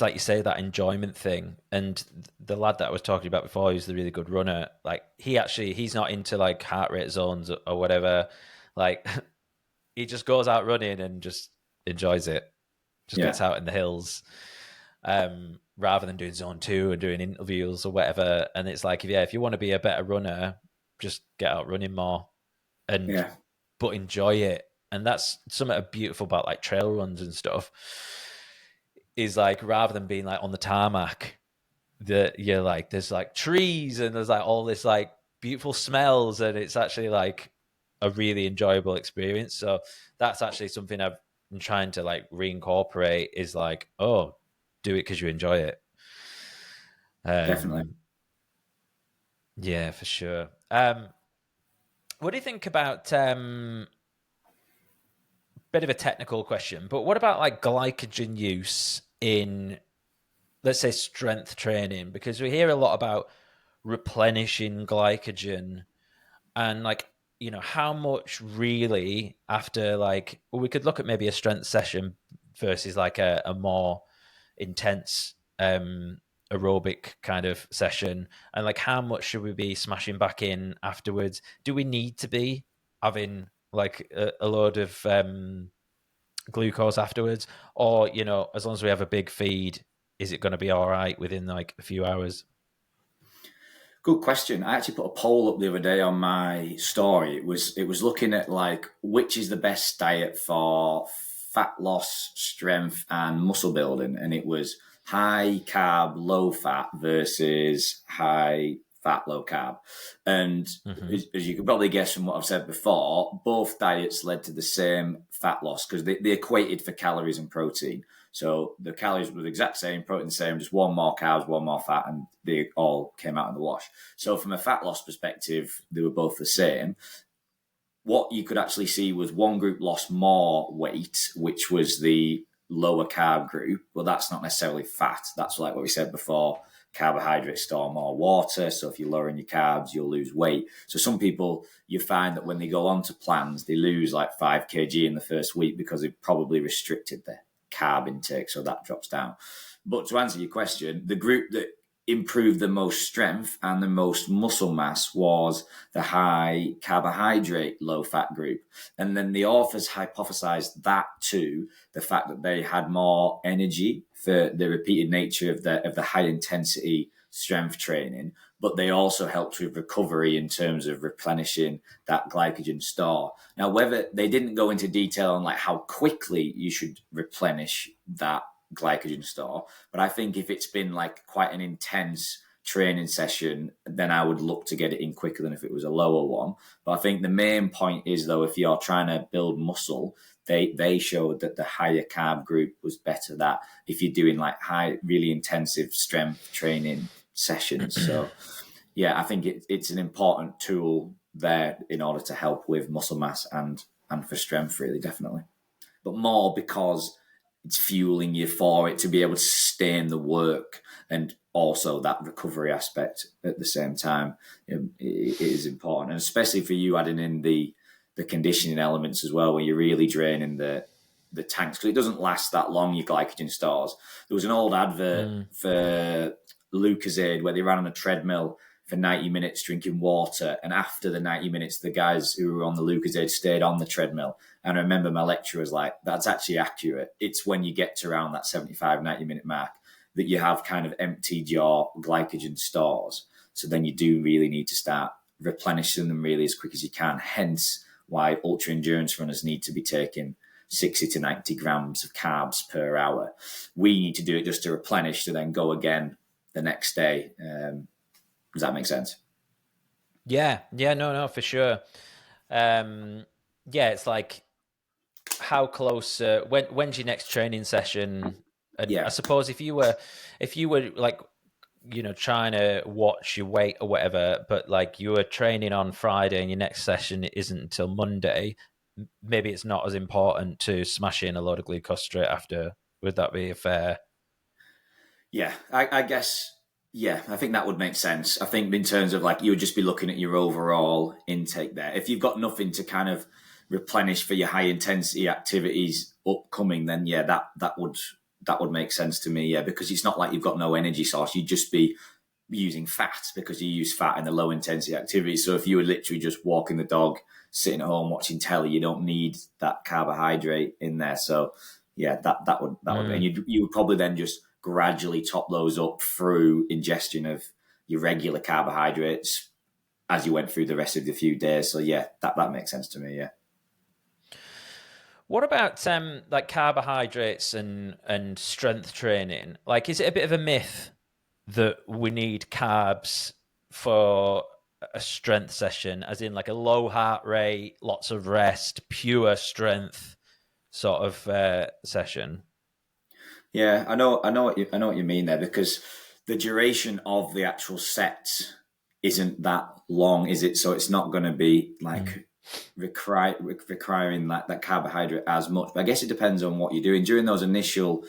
like you say, that enjoyment thing. And the lad that I was talking about before, who's the really good runner, like he's not into like heart rate zones or whatever. Like he just goes out running and just enjoys it. Just gets out in the hills, rather than doing zone 2 and doing intervals or whatever. And it's like, if you want to be a better runner, just get out running more but enjoy it. And that's something beautiful about like trail runs and stuff, is like, rather than being like on the tarmac, that you're like, there's like trees and there's like all this like beautiful smells, and it's actually like a really enjoyable experience. So that's actually something I've and trying to like reincorporate is like, oh, do it because you enjoy it. Definitely. Yeah, for sure. What do you think about bit of a technical question, but what about like glycogen use in, let's say, strength training? Because we hear a lot about replenishing glycogen and like, you know, how much really after like, well, we could look at maybe a strength session versus like a more intense aerobic kind of session, and like how much should we be smashing back in afterwards? Do we need to be having like a load of glucose afterwards, or you know, as long as we have a big feed, is it going to be all right within like a few hours? Good question. I actually put a poll up the other day on my story. It was looking at like which is the best diet for fat loss, strength, and muscle building, and it was high carb, low fat versus high fat, low carb. And Mm-hmm. as you can probably guess from what I've said before, both diets led to the same fat loss because they equated for calories and protein. So the calories were the exact same, protein the same, just one more carbs, one more fat, and they all came out in the wash. So from a fat loss perspective, they were both the same. What you could actually see was one group lost more weight, which was the lower carb group. Well, that's not necessarily fat. That's like what we said before. Carbohydrates store more water. So if you're lowering your carbs, you'll lose weight. So some people, you find that when they go on to plans, they lose like 5 kg in the first week because they've probably restricted their carb intake. So that drops down. But to answer your question, the group that improved the most strength and the most muscle mass was the high carbohydrate, low fat group. And then the authors hypothesized that too, the fact that they had more energy for the repeated nature of the high intensity strength training, but they also helped with recovery in terms of replenishing that glycogen store. Now, whether they didn't go into detail on like how quickly you should replenish that glycogen store, but I think if it's been like quite an intense training session, then I would look to get it in quicker than if it was a lower one. But I think the main point is though, if you're trying to build muscle, they showed that the higher carb group was better. That if you're doing like high, really intensive strength training sessions. So yeah, I think it's an important tool there in order to help with muscle mass and for strength, really, definitely. But more because it's fueling you for it to be able to sustain the work, and also that recovery aspect at the same time it is important, and especially for you adding in the conditioning elements as well, where you're really draining the tanks because it doesn't last that long, your glycogen stores. There was an old advert for Lucozade where they ran on a treadmill for 90 minutes drinking water, and after the 90 minutes the guys who were on the Lucozade stayed on the treadmill. And I remember my lecturer was like, that's actually accurate. It's when you get to around that 75, 90-minute mark that you have kind of emptied your glycogen stores. So then you do really need to start replenishing them really as quick as you can. Hence why ultra endurance runners need to be taking 60 to 90 grams of carbs per hour. We need to do it just to replenish to then go again the next day. Does that make sense? Yeah, no, for sure. Yeah, it's like how close? When's your next training session? And I Yeah. suppose if you were like, you know, trying to watch your weight or whatever, but like you were training on Friday and your next session isn't until Monday, maybe it's not as important to smash in a load of glucose straight after. Would that be fair? Yeah, I guess, yeah, I think that would make sense. I think in terms of like, you would just be looking at your overall intake there. If you've got nothing to kind of replenish for your high intensity activities upcoming, then yeah, that would make sense to me. Yeah, because it's not like you've got no energy source. You'd just be using fat because you use fat in the low intensity activities. So if you were literally just walking the dog, sitting at home watching telly, you don't need that carbohydrate in there. So yeah, that would be, and you would probably then just gradually top those up through ingestion of your regular carbohydrates as you went through the rest of the few days. So yeah, that makes sense to me. Yeah. What about like carbohydrates and strength training? Like, is it a bit of a myth that we need carbs for a strength session, as in like a low heart rate, lots of rest, pure strength sort of session. Yeah, I know what you mean there, because the duration of the actual set isn't that long, is it? So it's not going to be like requiring that carbohydrate as much. But I guess it depends on what you're doing during those initial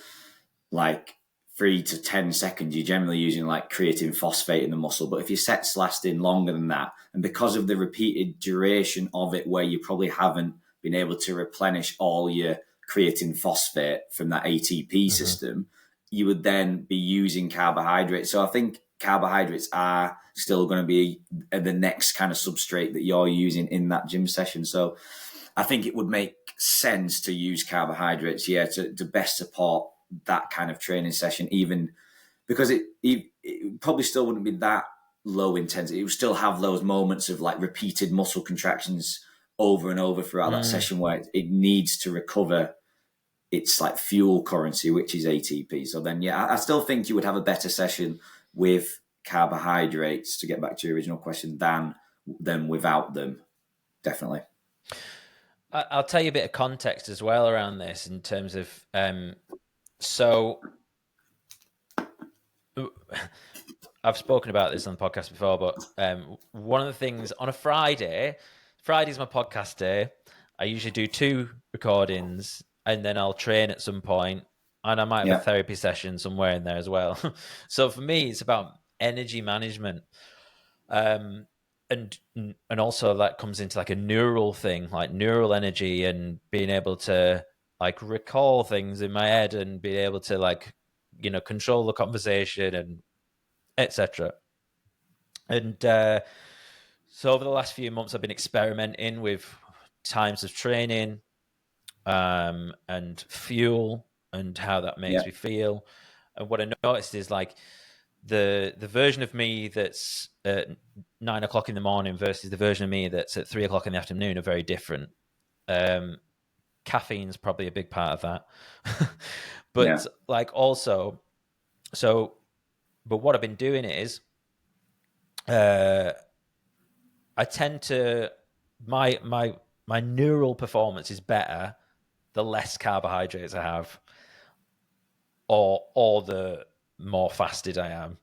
like 3 to 10 seconds. You're generally using like creatine phosphate in the muscle. But if your set's lasting longer than that, and because of the repeated duration of it, where you probably haven't been able to replenish all your creatine phosphate from that ATP system, you would then be using carbohydrates. So I think carbohydrates are still going to be the next kind of substrate that you're using in that gym session. So I think it would make sense to use carbohydrates, to best support that kind of training session, even because it probably still wouldn't be that low intensity. It would still have those moments of like repeated muscle contractions over and over throughout that session, where it needs to recover its like fuel currency, which is ATP. So then, I still think you would have a better session with carbohydrates, to get back to your original question, than without them. Definitely. I'll tell you a bit of context as well around this in terms of so I've spoken about this on the podcast before, but one of the things on a Friday's my podcast day. I usually do 2 recordings, and then I'll train at some point, and I might have a therapy session somewhere in there as well. So for me, it's about energy management. And also that comes into like a neural thing, like neural energy, and being able to like recall things in my head and being able to like, control the conversation and etc. And so over the last few months, I've been experimenting with times of training and fuel and how that makes me feel. And what I noticed is like the version of me that's at 9 o'clock in the morning versus the version of me that's at 3 o'clock in the afternoon are very different. Caffeine's probably a big part of that. But like also, but what I've been doing is I tend to my neural performance is better the less carbohydrates I have, or the more fasted I am.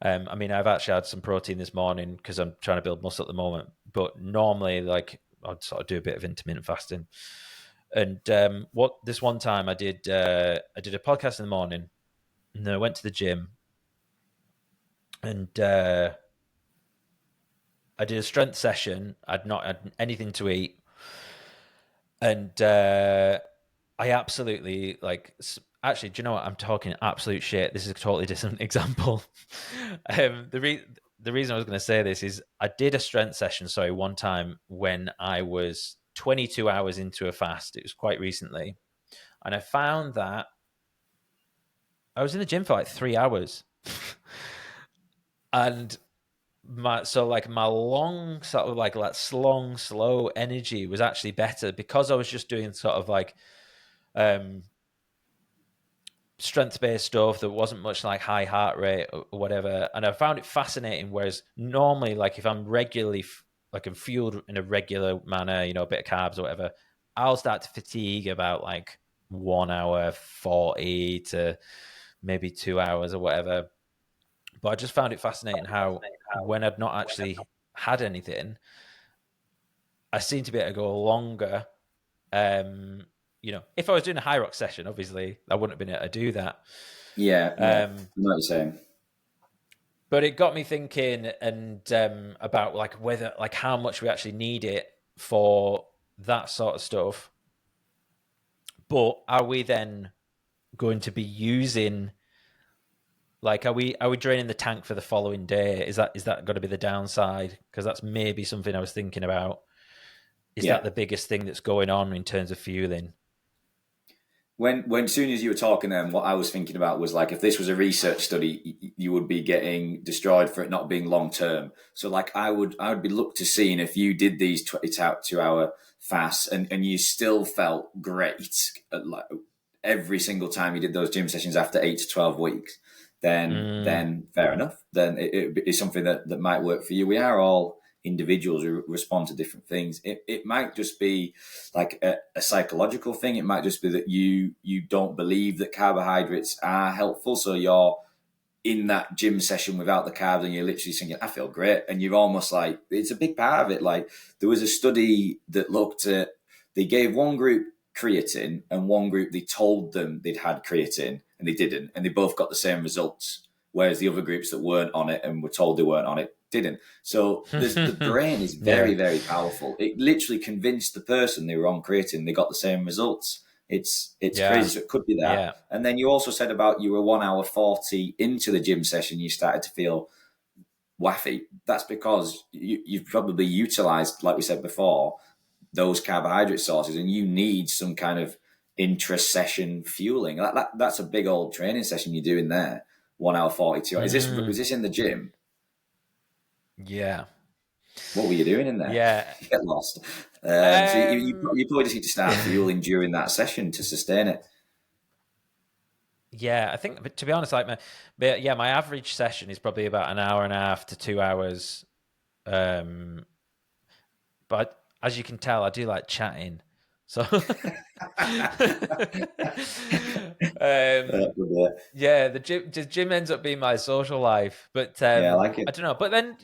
I mean, I've actually had some protein this morning because I'm trying to build muscle at the moment. But normally, like, I'd sort of do a bit of intermittent fasting. And this one time I did a podcast in the morning, and then I went to the gym, and I did a strength session. I'd not had anything to eat, and I absolutely like. Actually, do you know what? I'm talking absolute shit. This is a totally different example. The reason I was going to say this is I did a strength session, one time when I was 22 hours into a fast. It was quite recently. And I found that I was in the gym for like 3 hours. And my long sort of like long, slow energy was actually better because I was just doing sort of like strength-based stuff that wasn't much like high heart rate or whatever, and I found it fascinating. Whereas normally, like if I'm regularly like I'm fueled in a regular manner, a bit of carbs or whatever, I'll start to fatigue about like 1 hour 40 to maybe 2 hours or whatever. But I just found it fascinating how when I'd not actually had anything, I seemed to be able to go longer. If I was doing a high rock session, obviously I wouldn't have been able to do that. I know what you're saying. But it got me thinking and about like whether, like how much we actually need it for that sort of stuff. But are we then going to be using, like, are we draining the tank for the following day? Is that going to be the downside? Because that's maybe something I was thinking about. Is that the biggest thing that's going on in terms of fueling? When soon as you were talking, then what I was thinking about was like, if this was a research study, you would be getting destroyed for it not being long term. So like I would be looked to seeing if you did these 2-hour fasts and you still felt great like every single time you did those gym sessions after 8 to 12 weeks, then fair enough. Then it is something that might work for you. We are all individuals who respond to different things. It might just be like a psychological thing. It might just be that you don't believe that carbohydrates are helpful, so you're in that gym session without the carbs and you're literally thinking, I feel great. And you're almost like, it's a big part of it. Like there was a study that looked at, they gave one group creatine and one group, they told them they'd had creatine and they didn't. And they both got the same results. Whereas the other groups that weren't on it and were told they weren't on it didn't. So the brain is very, very powerful. It literally convinced the person they were on creatine, they got the same results. It's crazy. So it could be that. Yeah. And then you also said about you were 1 hour 40 into the gym session, you started to feel waffy. That's because you've probably utilized, like we said before, those carbohydrate sources, and you need some kind of intra-session fueling. That's a big old training session you're doing there. 1 hour 42. Was this in the gym? Yeah. What were you doing in there? Yeah. Get lost. So you probably just need to start fueling during that session to sustain it. Yeah, I think, to be honest, like my average session is probably about an hour and a half to 2 hours. But as you can tell, I do like chatting. So, yeah, the gym ends up being my social life. But yeah, I like it. I don't know. But then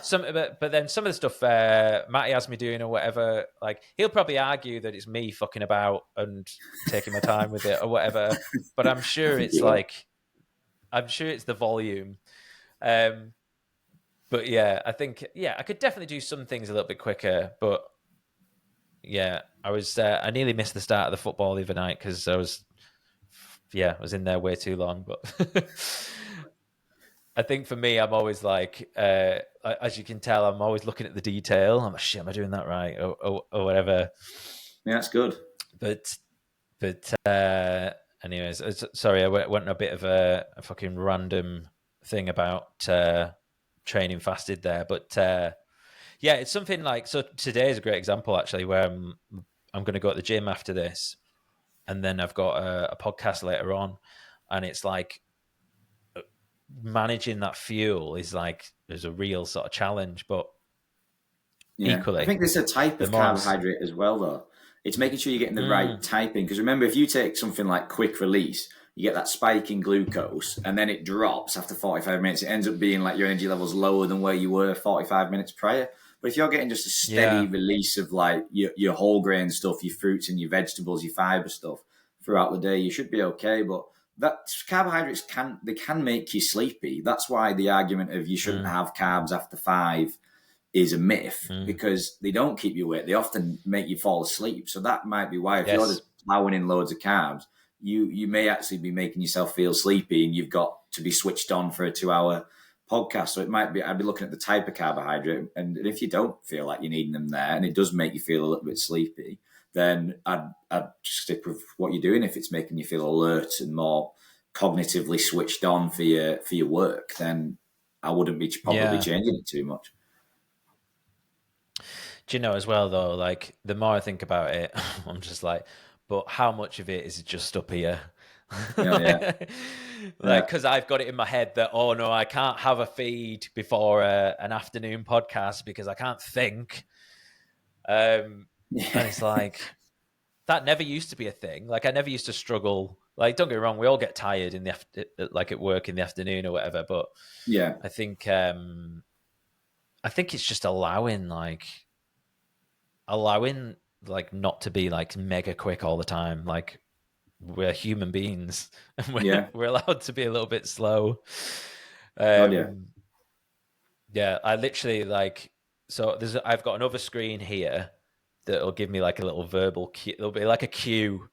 some of the stuff Matty has me doing or whatever, like he'll probably argue that it's me fucking about and taking my time with it or whatever. But I'm sure it's I'm sure it's the volume. But yeah, I think I could definitely do some things a little bit quicker. But yeah, I nearly missed the start of the football the other night because I was in there way too long. But I think for me, I'm always like, as you can tell, I'm always looking at the detail. I'm like, shit, am I doing that right? Or whatever. Yeah, that's good. But anyways, sorry, I went on a bit of a fucking random thing about training fasted there. But yeah, it's something like, so today is a great example actually, where I'm going to go to the gym after this. And then I've got a podcast later on. And it's like, managing that fuel is there's a real sort of challenge, but equally, I think there's a type of carbohydrate as well, though. It's making sure you're getting the right type in. Because remember, if you take something like quick release, you get that spike in glucose and then it drops after 45 minutes. It ends up being like your energy levels lower than where you were 45 minutes prior. But if you're getting just a steady release of like your whole grain stuff, your fruits and your vegetables, your fiber stuff throughout the day, you should be okay. But that carbohydrates can make you sleepy. That's why the argument of you shouldn't have carbs after 5 is a myth, because they don't keep you awake. They often make you fall asleep. So that might be why if you're just plowing in loads of carbs, you may actually be making yourself feel sleepy and you've got to be switched on for a 2-hour podcast. So it might be, I'd be looking at the type of carbohydrate. And if you don't feel like you're needing them there and it does make you feel a little bit sleepy, then I'd just stick with what you're doing. If it's making you feel alert and more cognitively switched on for your work, then I wouldn't be probably changing it too much. Do you know as well though, like the more I think about it, I'm just like, but how much of it is just up here? Because I've got it in my head that, oh no, I can't have a feed before an afternoon podcast because I can't think. And it's like, that never used to be a thing. Like I never used to struggle. Like, don't get me wrong, we all get tired in the like at work in the afternoon or whatever. But I think it's just allowing not to be like mega quick all the time. Like we're human beings and we're allowed to be a little bit slow. I literally I've got another screen here that'll give me like a little verbal cue. It'll be like a cue.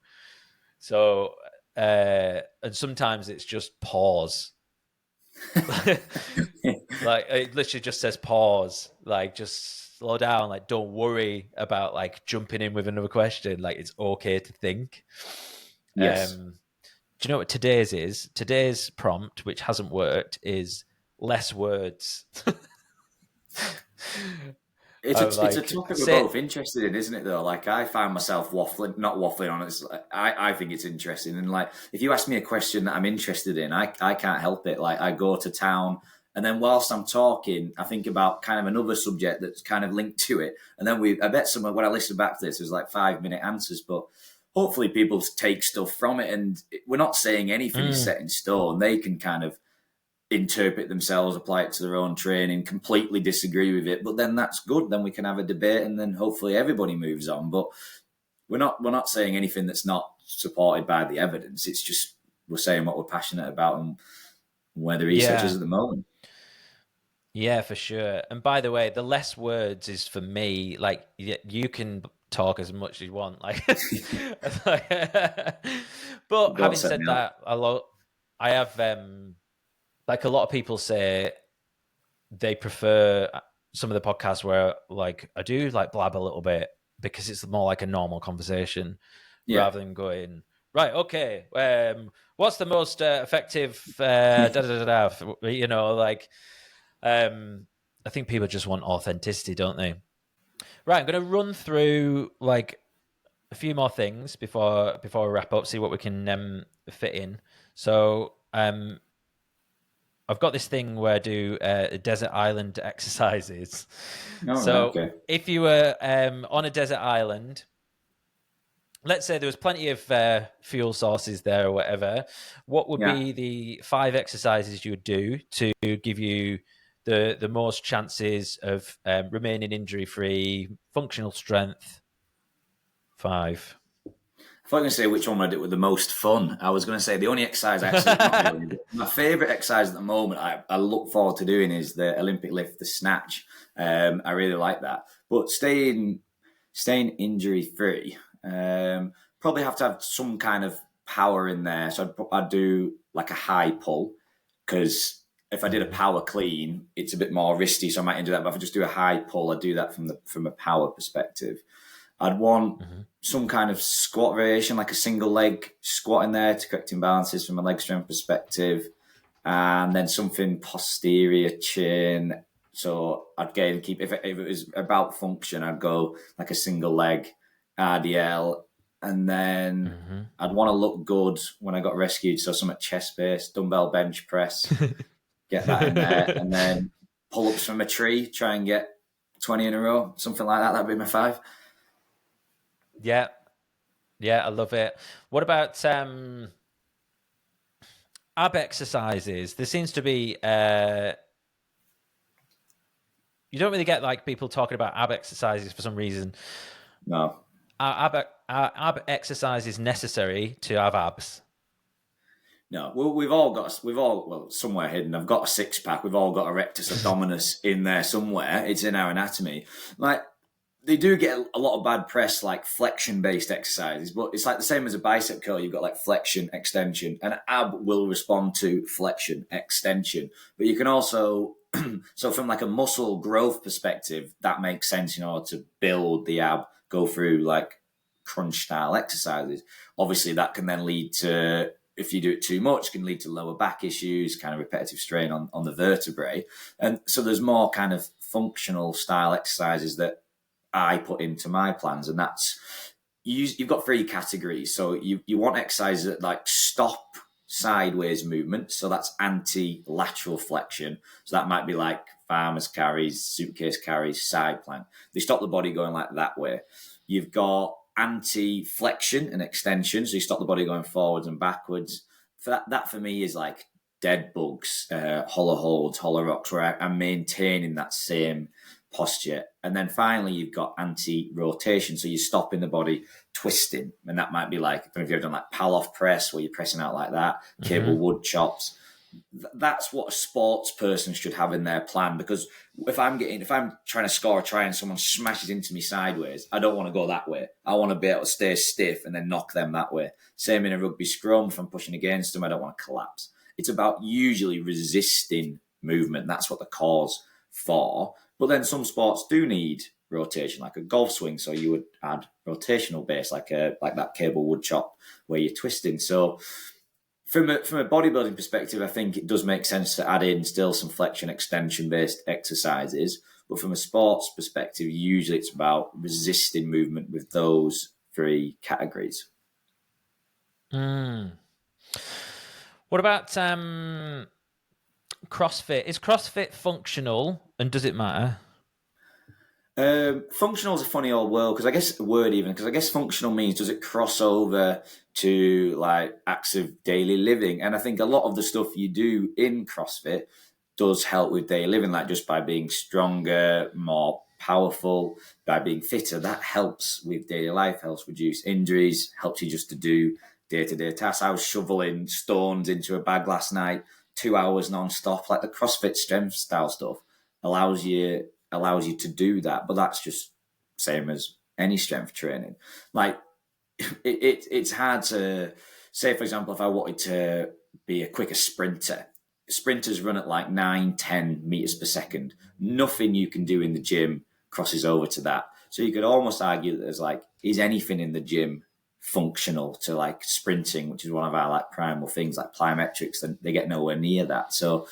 So, and sometimes it's just pause. Like it literally just says pause, like just slow down, like don't worry about like jumping in with another question, like it's okay to think. Do you know what today's is? Today's prompt, which hasn't worked, is less words. It's a topic we're both interested in, isn't it, though? Like, I find myself not waffling on it. I think it's interesting. And, like, if you ask me a question that I'm interested in, I can't help it. Like, I go to town And then whilst I'm talking, I think about kind of another subject that's kind of linked to it. And then I bet someone, when I listen back to this, there's like 5-minute answers, but hopefully people take stuff from it. And we're not saying anything is set in stone. They can kind of interpret themselves, apply it to their own training, completely disagree with it. But then that's good. Then we can have a debate and then hopefully everybody moves on. But we're not saying anything that's not supported by the evidence. It's just we're saying what we're passionate about and where the research is at the moment. Yeah, for sure. And by the way, the less words is for me, like you can talk as much as you want. Like, but having said that, I have like a lot of people say they prefer some of the podcasts where like I do like blab a little bit because it's more like a normal conversation rather than going, right, okay, what's the most effective you know, like I think people just want authenticity, don't they? Right, I'm going to run through like a few more things before we wrap up, see what we can fit in. So I've got this thing where I do desert island exercises. If you were on a desert island, let's say there was plenty of fuel sources there or whatever, what would be the 5 exercises you would do to give you the most chances of remaining injury-free, functional strength? 5. If I'm going to say which one I did with the most fun, I was going to say the only exercise actually, my favourite exercise at the moment I look forward to doing is the Olympic lift, the snatch. I really like that. But staying injury-free, probably have to have some kind of power in there. So I'd do like a high pull, because if I did a power clean, it's a bit more risky, so I might do that. But if I just do a high pull, I'd do that from a power perspective. I'd want some kind of squat variation, like a single leg squat in there to correct imbalances from a leg strength perspective. And then something posterior chin. So I'd keep, if it was about function, I'd go like a single leg RDL. And then I'd want to look good when I got rescued. So some at chest base, dumbbell bench press, get that in there. And then pull-ups from a tree, try and get 20 in a row, something like that. That'd be my 5. Yeah, I love it. What about ab exercises? There seems to be you don't really get like people talking about ab exercises for some reason. No. Are ab exercises necessary to have abs? No, we've all somewhere hidden. I've got a 6-pack. We've all got a rectus abdominis in there somewhere. It's in our anatomy. Like, they do get a lot of bad press, like flexion-based exercises, but it's like the same as a bicep curl. You've got like flexion, extension, and ab will respond to flexion, extension. But you can also, so from like a muscle growth perspective, that makes sense in order to build the ab, go through like crunch-style exercises. Obviously, that can then lead to, if you do it too much, can lead to lower back issues, kind of repetitive strain on the vertebrae. And so there's more kind of functional style exercises that I put into my plans, and that's you've got 3 categories. So you want exercises that like stop sideways movement, so that's anti-lateral flexion. So that might be like farmers carries, suitcase carries, side plank. They stop the body going like that way. You've got anti-flexion and extension, so you stop the body going forwards and backwards. For that for me is like dead bugs, hollow holds, hollow rocks, where I'm maintaining that same posture. And then finally, you've got anti-rotation. So you're stopping the body twisting. And that might be like, I don't know if you've ever done like pal-off press, where you're pressing out like that, cable wood chops. That's what a sports person should have in their plan. Because if I'm trying to score a try and someone smashes into me sideways, I don't want to go that way. I want to be able to stay stiff and then knock them that way. Same in a rugby scrum. If I'm pushing against them, I don't want to collapse. It's about usually resisting movement. That's what the core's for. But then some sports do need rotation, like a golf swing. So you would add rotational base, like that cable wood chop where you're twisting. So from a bodybuilding perspective, I think it does make sense to add in still some flexion extension based exercises. But from a sports perspective, usually it's about resisting movement with those 3 categories. What about CrossFit. Is CrossFit functional, and does it matter? Functional is a funny old word because I guess functional means does it cross over to like acts of daily living, and I think a lot of the stuff you do in CrossFit does help with daily living, like just by being stronger, more powerful, by being fitter. That helps with daily life, helps reduce injuries, helps you just to do day-to-day tasks. I was shoveling stones into a bag last night, 2 hours non-stop. Like the CrossFit strength style stuff allows you to do that, but that's just same as any strength training. Like it's hard to say, for example, if I wanted to be a quicker sprinter, sprinters run at like 9-10 meters per second. Nothing you can do in the gym crosses over to that. So you could almost argue that there's like, is anything in the gym functional to like sprinting, which is one of our like primal things, like plyometrics, and they get nowhere near that. So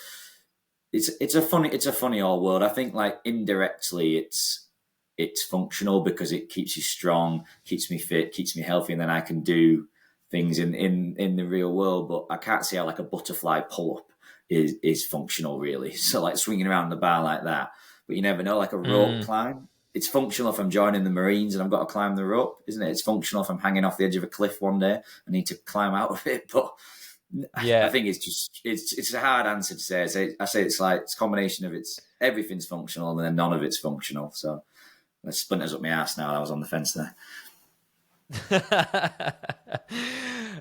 it's a funny old world. I think like indirectly it's functional because it keeps you strong, keeps me fit, keeps me healthy, and then I can do things in the real world. But I can't see how like a butterfly pull up is functional really. So like swinging around the bar like that, but you never know. Like a rope climb, it's functional if I'm joining the Marines and I've got to climb the rope, isn't it? It's functional if I'm hanging off the edge of a cliff one day. I need to climb out of it, but yeah, I think it's a hard answer to say. I say it's like it's a combination of everything's functional and then none of it's functional. So that splinters up my ass now. I was on the fence there.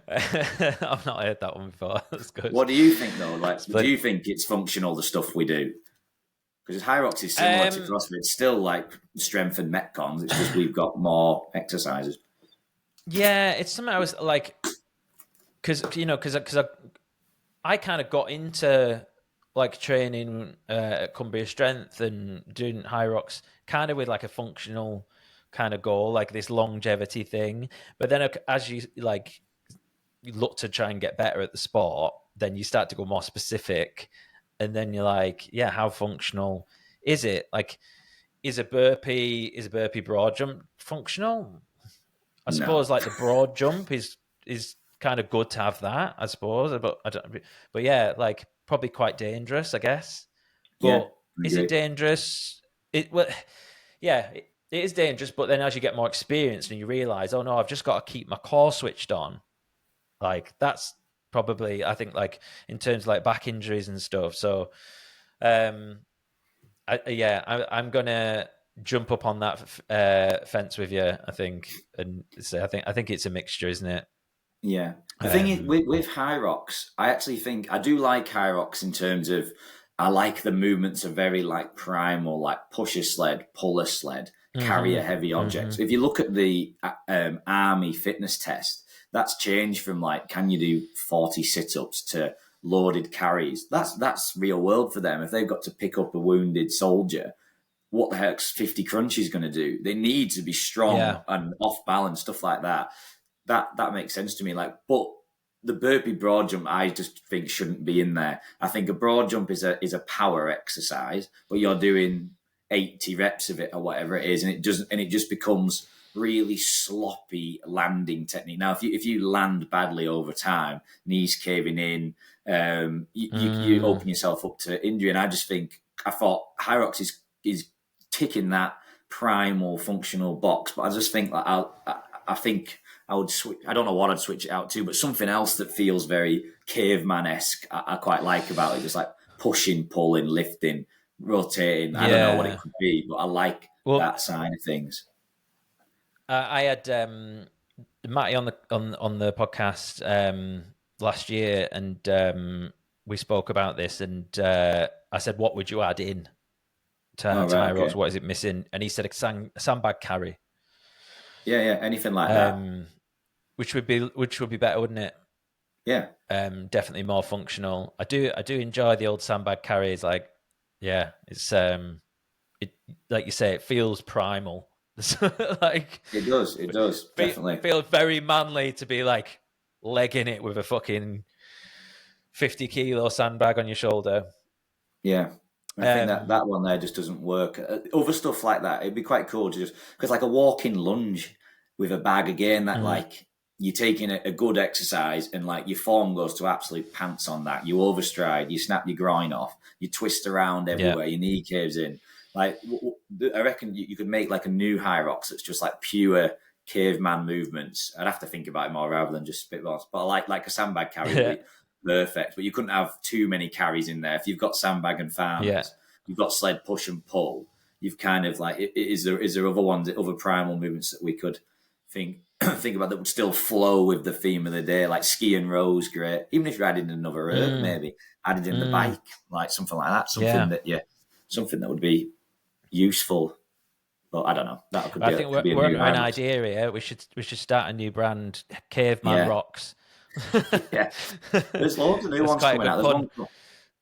I've not heard that one before. That's good. What do you think though? Like, do you think it's functional, the stuff we do? Because Hyrox is similar to CrossFit. It's still like strength and metcons. It's just we've got more exercises. Yeah, it's something I was like, because I kind of got into like training at Cumbria Strength and doing Hyrox kind of with like a functional kind of goal, like this longevity thing. But then as you like you look to try and get better at the sport, then you start to go more specific, and then you're like, yeah, how functional is it? Like, is a burpee broad jump functional? I suppose like the broad jump is kind of good to have that, I suppose. But yeah, like probably quite dangerous, I guess. But is it dangerous? Yeah, it is dangerous. But then as you get more experience and you realize, oh no, I've just got to keep my core switched on. Like that's probably, I think, like in terms of like back injuries and stuff. So, I'm gonna jump up on that fence with you, I think, and say I think it's a mixture, isn't it? Yeah. The thing is, with Hyrox, I actually think I do like Hyrox in terms of I like the movements are very like primal, like push a sled, pull a sled, carry a heavy object. If you look at the army fitness test, that's changed from like, can you do 40 sit-ups to loaded carries? That's real world for them. If they've got to pick up a wounded soldier, what the heck's 50 crunches going to do? They need to be strong and off balance, stuff like that. That makes sense to me. Like, but the burpee broad jump, I just think shouldn't be in there. I think a broad jump is a power exercise, but you're doing 80 reps of it or whatever it is, and it just becomes really sloppy landing technique. Now, if you land badly over time, knees caving in, you open yourself up to injury. And I thought Hyrox is ticking that primal functional box, but I just think that I think I would switch. I don't know what I'd switch it out to, but something else that feels very caveman-esque. I quite like about it, just like pushing, pulling, lifting, rotating. I don't know what it could be, but I like that side of things. I had Matty on the podcast last year, and we spoke about this, and I said, "What would you add in to Hyrox? Okay. What is it missing?" And he said, "A sandbag carry." Yeah, anything like that. Which would be better, wouldn't it? Yeah. Definitely more functional. I do enjoy the old sandbag carries. Like, yeah, it's it like you say, it feels primal. Like it does definitely feel very manly to be like legging it with a fucking 50-kilo sandbag on your shoulder. Yeah. I think that one there just doesn't work. Other stuff like that, it'd be quite cool to just because like a walking lunge with a bag again, that like you're taking a good exercise and like your form goes to absolute pants on that. You overstride, you snap your groin off, you twist around everywhere, your knee caves in. Like, I reckon you could make like a new high rocks that's just like pure caveman movements. I'd have to think about it more rather than just spitballs. But like a sandbag carry would be perfect. But you couldn't have too many carries in there. If you've got sandbag and farmers, you've got sled push and pull. You've kind of like, is there other ones, other primal movements that we could think about that would still flow with the theme of the day, like ski and rows, great. Even if you added another herb, maybe added in the bike, like something like that, something that would be useful. But I don't know. That could be. I think we're an idea here. We should start a new brand, Caveman Rocks. There's loads of new ones coming out.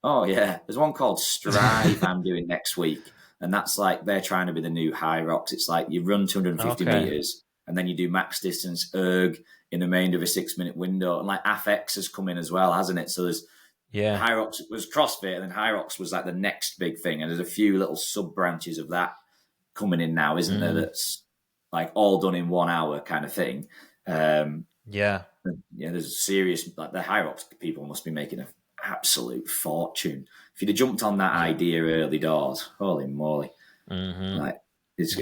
There's one called Strive I'm doing next week, and that's like they're trying to be the new high rocks. It's like you run 250 meters. And then you do max distance erg in the remainder of a 6-minute window. And like AFX has come in as well, hasn't it? So there's High Rocks was CrossFit, and then High Rocks was like the next big thing. And there's a few little sub branches of that coming in now, isn't there? That's like all done in 1 hour kind of thing. There's a serious, like the High Rocks people must be making an absolute fortune. If you'd have jumped on that idea early doors, holy moly. Like it's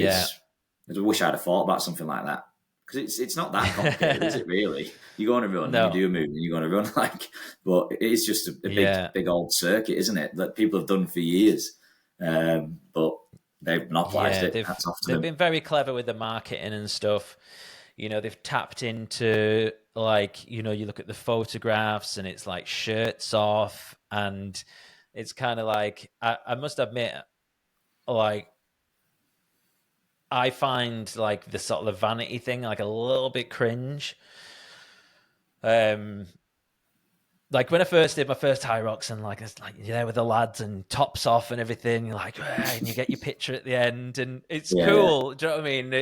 I wish I'd have thought about something like that, because it's not that complicated, is it really? You go on a run, and you do a move, and you go on a run, but it's just a big old circuit, isn't it? That people have done for years, but they've monopolised it. They've been very clever with the marketing and stuff. You know, they've tapped into like, you know, you look at the photographs and it's like shirts off, and it's kind of like I must admit, like, I find like the sort of the vanity thing like a little bit cringe. Like when I first did my first high rocks, and like it's like you're there with the lads and tops off and everything, you're like, and you get your picture at the end, and it's cool. Do you know what I mean?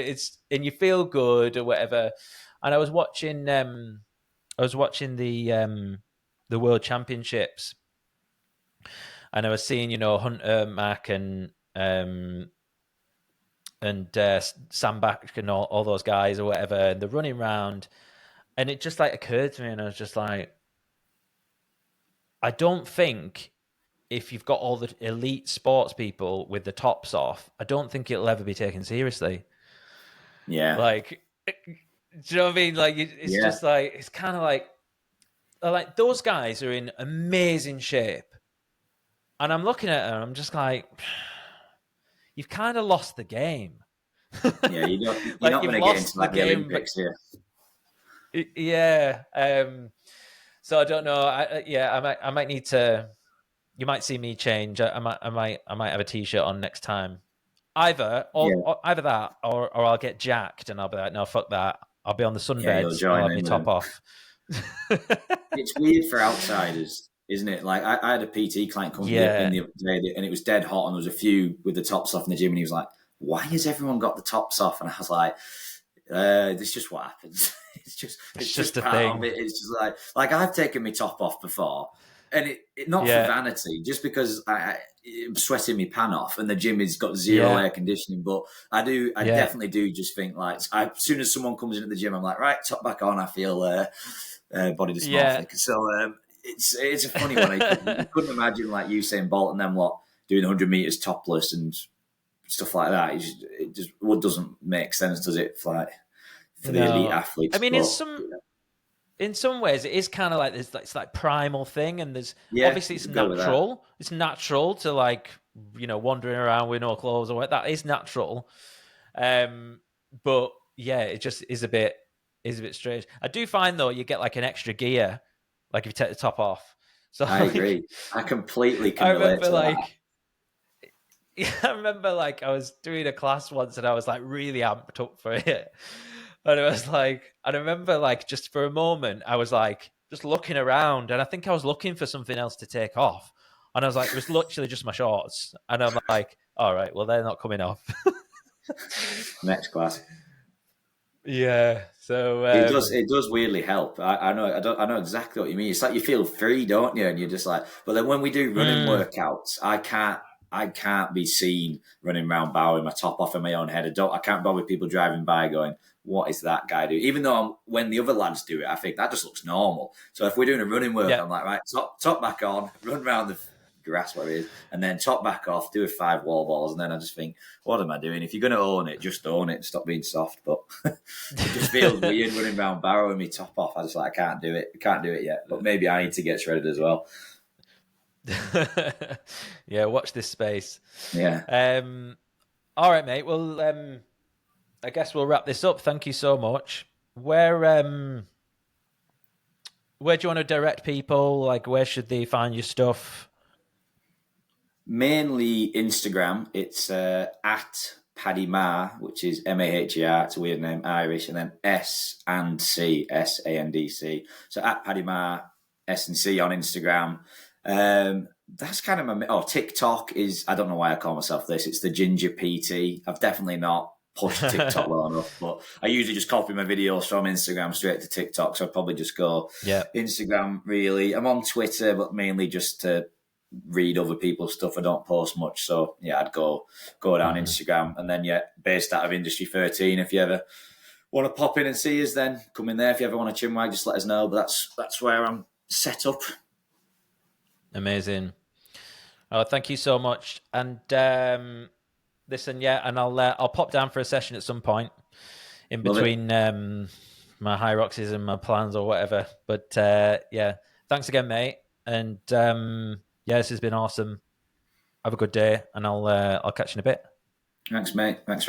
And you feel good or whatever. And I was watching the World Championships, and I was seeing, you know, Hunter, Mac, and Sandbach and all those guys or whatever, and they're running round, and it just like occurred to me, and I was just like, I don't think if you've got all the elite sports people with the tops off, I don't think it'll ever be taken seriously. Like, do you know what I mean? Like, it's just like, it's kind of like those guys are in amazing shape, and I'm looking at them and I'm just like, you've kind of lost the game. You're not going to get into like the Olympics here. So I don't know. I might need to. You might see me change. I might have a t-shirt on next time. Either that, or I'll get jacked and I'll be like, no, fuck that. I'll be on the sunbeds. I'll have my top off. It's weird for outsiders, isn't it? Like I had a PT client come in the other day, and it was dead hot, and there was a few with the tops off in the gym, and he was like, "Why has everyone got the tops off?" And I was like, "This is just what happens. it's just a thing. It's just like I've taken my top off before, and it not for vanity, just because I'm sweating my pan off, and the gym has got zero air conditioning. But I definitely do just think like, as soon as someone comes into the gym, I'm like, right, top back on. I feel body dysmorphic. So it's a funny one. You couldn't imagine like Usain Bolt and then doing 100 meters topless and stuff like that. It just doesn't make sense, does it? For the elite athletes. I mean, in some ways, it is kind of like this. It's like primal thing, and there's obviously it's natural. It's natural to like, you know, wandering around with no clothes or what. That is natural. But yeah, it just is a bit strange. I do find though, you get like an extra gear, like if you take the top off. So I agree. I completely can relate to that. I remember like I was doing a class once and I was like really amped up for it. And it was like, I remember like just for a moment, I was like just looking around, and I think I was looking for something else to take off. And I was like, it was literally just my shorts. And I'm like, all right, well, they're not coming off. Next class. Yeah. So it does weirdly help. I know exactly what you mean. It's like you feel free, don't you? And you're just like, but then when we do running workouts, I can't I can't be seen running around Barrow with my top off in my own head. I can't bother people driving by going, what is that guy doing? Even though when the other lads do it, I think that just looks normal. So if we're doing a running work, I'm like, right, top back on, run around the grass, whatever it is, and then top back off, do a 5 wall balls, and then I just think, what am I doing? If you're going to own it, just own it. Stop being soft. But it just feels weird running around Barrow with me top off. I just like, I can't do it. I can't do it yet. But maybe I need to get shredded as well. Yeah, watch this space. Yeah. All right, mate. Well, I guess we'll wrap this up. Thank you so much. Where do you want to direct people? Like, where should they find your stuff? Mainly Instagram. It's at Paddy Maher, which is Maher. It's a weird name, Irish, and then S&C, SANDC. So at Paddy Maher, S&C on Instagram. That's kind of my TikTok is, I don't know why I call myself this. It's the Ginger PT. I've definitely not pushed TikTok well enough, but I usually just copy my videos from Instagram straight to TikTok. So I'd probably just go Instagram. Really, I'm on Twitter, but mainly just to read other people's stuff. I don't post much, so yeah, I'd go down Instagram, and then based out of Industry 13. If you ever want to pop in and see us, then come in there. If you ever want to chinwag, just let us know. But that's where I'm set up. Amazing. Oh, thank you so much. And listen, and I'll pop down for a session at some point in between my high roxes and my plans or whatever. But thanks again, mate. And this has been awesome. Have a good day, and I'll catch you in a bit. Thanks, mate. Thanks for having me.